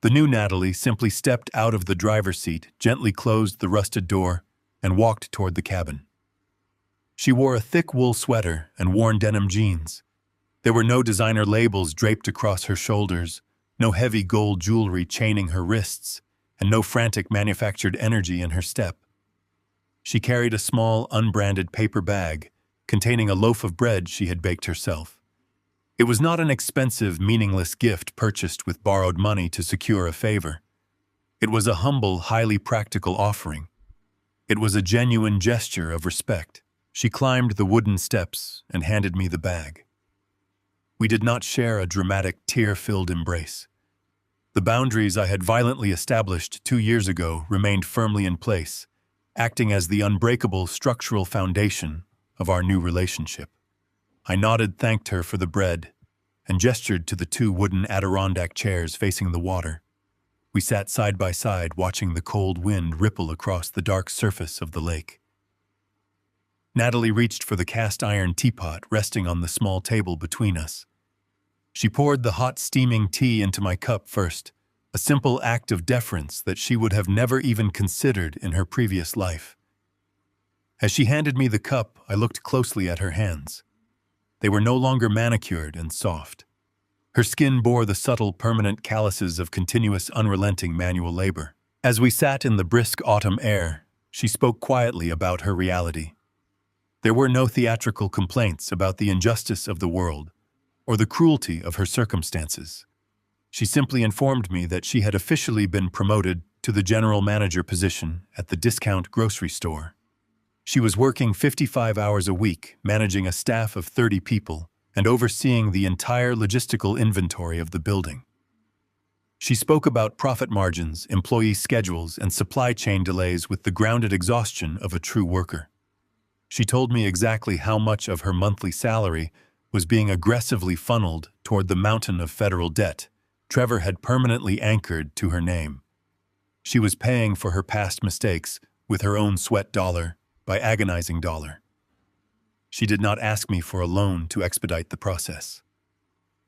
The new Natalie simply stepped out of the driver's seat, gently closed the rusted door, and walked toward the cabin. She wore a thick wool sweater and worn denim jeans. There were no designer labels draped across her shoulders, no heavy gold jewelry chaining her wrists, and no frantic manufactured energy in her step. She carried a small, unbranded paper bag containing a loaf of bread she had baked herself. It was not an expensive, meaningless gift purchased with borrowed money to secure a favor. It was a humble, highly practical offering. It was a genuine gesture of respect. She climbed the wooden steps and handed me the bag. We did not share a dramatic, tear-filled embrace. The boundaries I had violently established 2 years ago remained firmly in place, acting as the unbreakable structural foundation of our new relationship. I nodded, thanked her for the bread, and gestured to the 2 wooden Adirondack chairs facing the water. We sat side by side, watching the cold wind ripple across the dark surface of the lake. Natalie reached for the cast-iron teapot resting on the small table between us. She poured the hot, steaming tea into my cup first, a simple act of deference that she would have never even considered in her previous life. As she handed me the cup, I looked closely at her hands. They were no longer manicured and soft. Her skin bore the subtle, permanent calluses of continuous, unrelenting manual labor. As we sat in the brisk autumn air, she spoke quietly about her reality. There were no theatrical complaints about the injustice of the world or the cruelty of her circumstances. She simply informed me that she had officially been promoted to the general manager position at the discount grocery store. She was working 55 hours a week, managing a staff of 30 people, and overseeing the entire logistical inventory of the building. She spoke about profit margins, employee schedules, and supply chain delays with the grounded exhaustion of a true worker. She told me exactly how much of her monthly salary was being aggressively funneled toward the mountain of federal debt Trevor had permanently anchored to her name. She was paying for her past mistakes with her own sweat dollar by agonizing dollar. She did not ask me for a loan to expedite the process.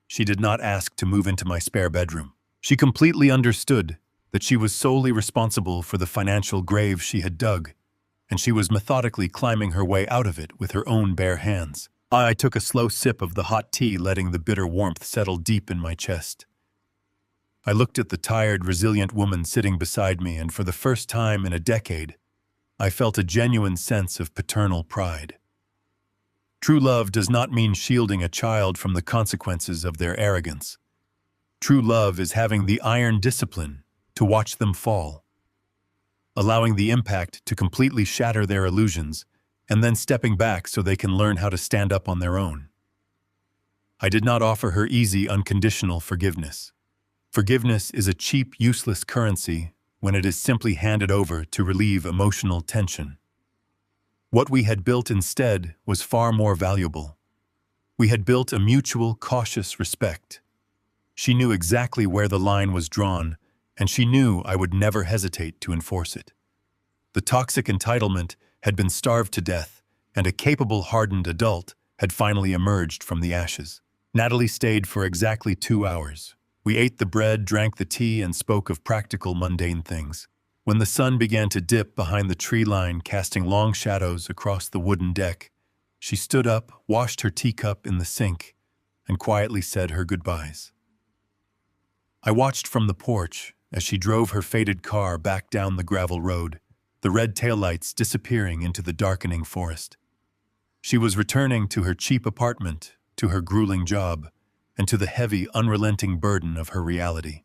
She did not ask to move into my spare bedroom. She completely understood that she was solely responsible for the financial grave she had dug, and she was methodically climbing her way out of it with her own bare hands. I took a slow sip of the hot tea, letting the bitter warmth settle deep in my chest. I looked at the tired, resilient woman sitting beside me, and for the first time in a decade, I felt a genuine sense of paternal pride. True love does not mean shielding a child from the consequences of their arrogance. True love is having the iron discipline to watch them fall, allowing the impact to completely shatter their illusions, and then stepping back so they can learn how to stand up on their own. I did not offer her easy, unconditional forgiveness. Forgiveness is a cheap, useless currency when it is simply handed over to relieve emotional tension. What we had built instead was far more valuable. We had built a mutual, cautious respect. She knew exactly where the line was drawn, and she knew I would never hesitate to enforce it. The toxic entitlement had been starved to death, and a capable, hardened adult had finally emerged from the ashes. Natalie stayed for exactly 2 hours. We ate the bread, drank the tea, and spoke of practical, mundane things. When the sun began to dip behind the tree line, casting long shadows across the wooden deck, she stood up, washed her teacup in the sink, and quietly said her goodbyes. I watched from the porch as she drove her faded car back down the gravel road, the red taillights disappearing into the darkening forest. She was returning to her cheap apartment, to her grueling job, and to the heavy, unrelenting burden of her reality.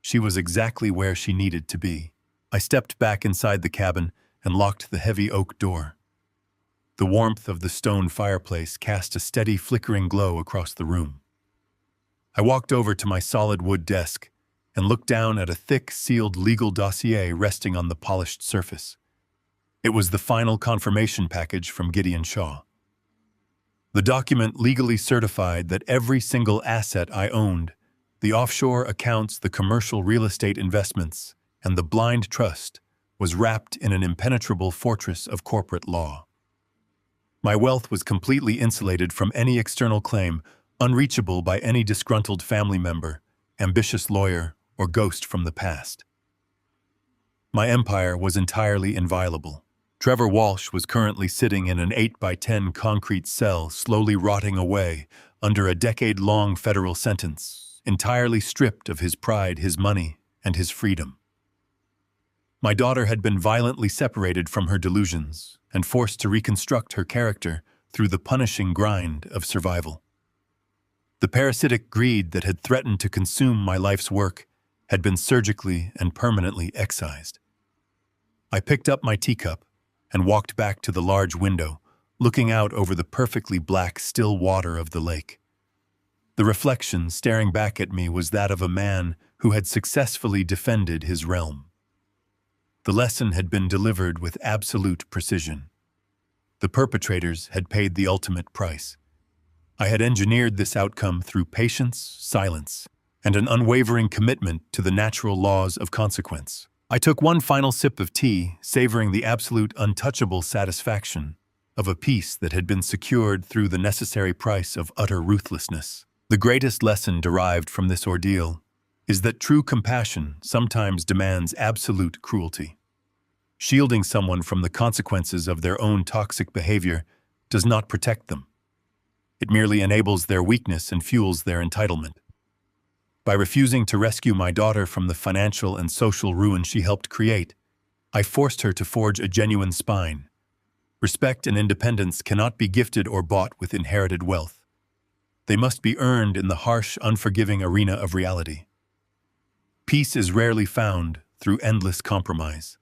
She was exactly where she needed to be. I stepped back inside the cabin and locked the heavy oak door. The warmth of the stone fireplace cast a steady, flickering glow across the room. I walked over to my solid wood desk and looked down at a thick, sealed legal dossier resting on the polished surface. It was the final confirmation package from Gideon Shaw. The document legally certified that every single asset I owned, the offshore accounts, the commercial real estate investments, and the blind trust, was wrapped in an impenetrable fortress of corporate law. My wealth was completely insulated from any external claim, unreachable by any disgruntled family member, ambitious lawyer, or ghost from the past. My empire was entirely inviolable. Trevor Walsh was currently sitting in an 8x10 concrete cell, slowly rotting away under a decade-long federal sentence, entirely stripped of his pride, his money, and his freedom. My daughter had been violently separated from her delusions and forced to reconstruct her character through the punishing grind of survival. The parasitic greed that had threatened to consume my life's work had been surgically and permanently excised. I picked up my teacup and walked back to the large window, looking out over the perfectly black, still water of the lake. The reflection staring back at me was that of a man who had successfully defended his realm. The lesson had been delivered with absolute precision. The perpetrators had paid the ultimate price. I had engineered this outcome through patience, silence, and an unwavering commitment to the natural laws of consequence. I took one final sip of tea, savoring the absolute untouchable satisfaction of a peace that had been secured through the necessary price of utter ruthlessness. The greatest lesson derived from this ordeal is that true compassion sometimes demands absolute cruelty. Shielding someone from the consequences of their own toxic behavior does not protect them. It merely enables their weakness and fuels their entitlement. By refusing to rescue my daughter from the financial and social ruin she helped create, I forced her to forge a genuine spine. Respect and independence cannot be gifted or bought with inherited wealth. They must be earned in the harsh, unforgiving arena of reality. Peace is rarely found through endless compromise.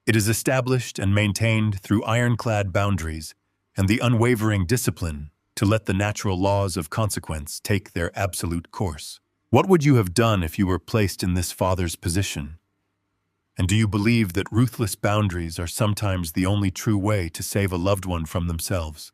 It is established and maintained through ironclad boundaries and the unwavering discipline to let the natural laws of consequence take their absolute course. What would you have done if you were placed in this father's position? And do you believe that ruthless boundaries are sometimes the only true way to save a loved one from themselves?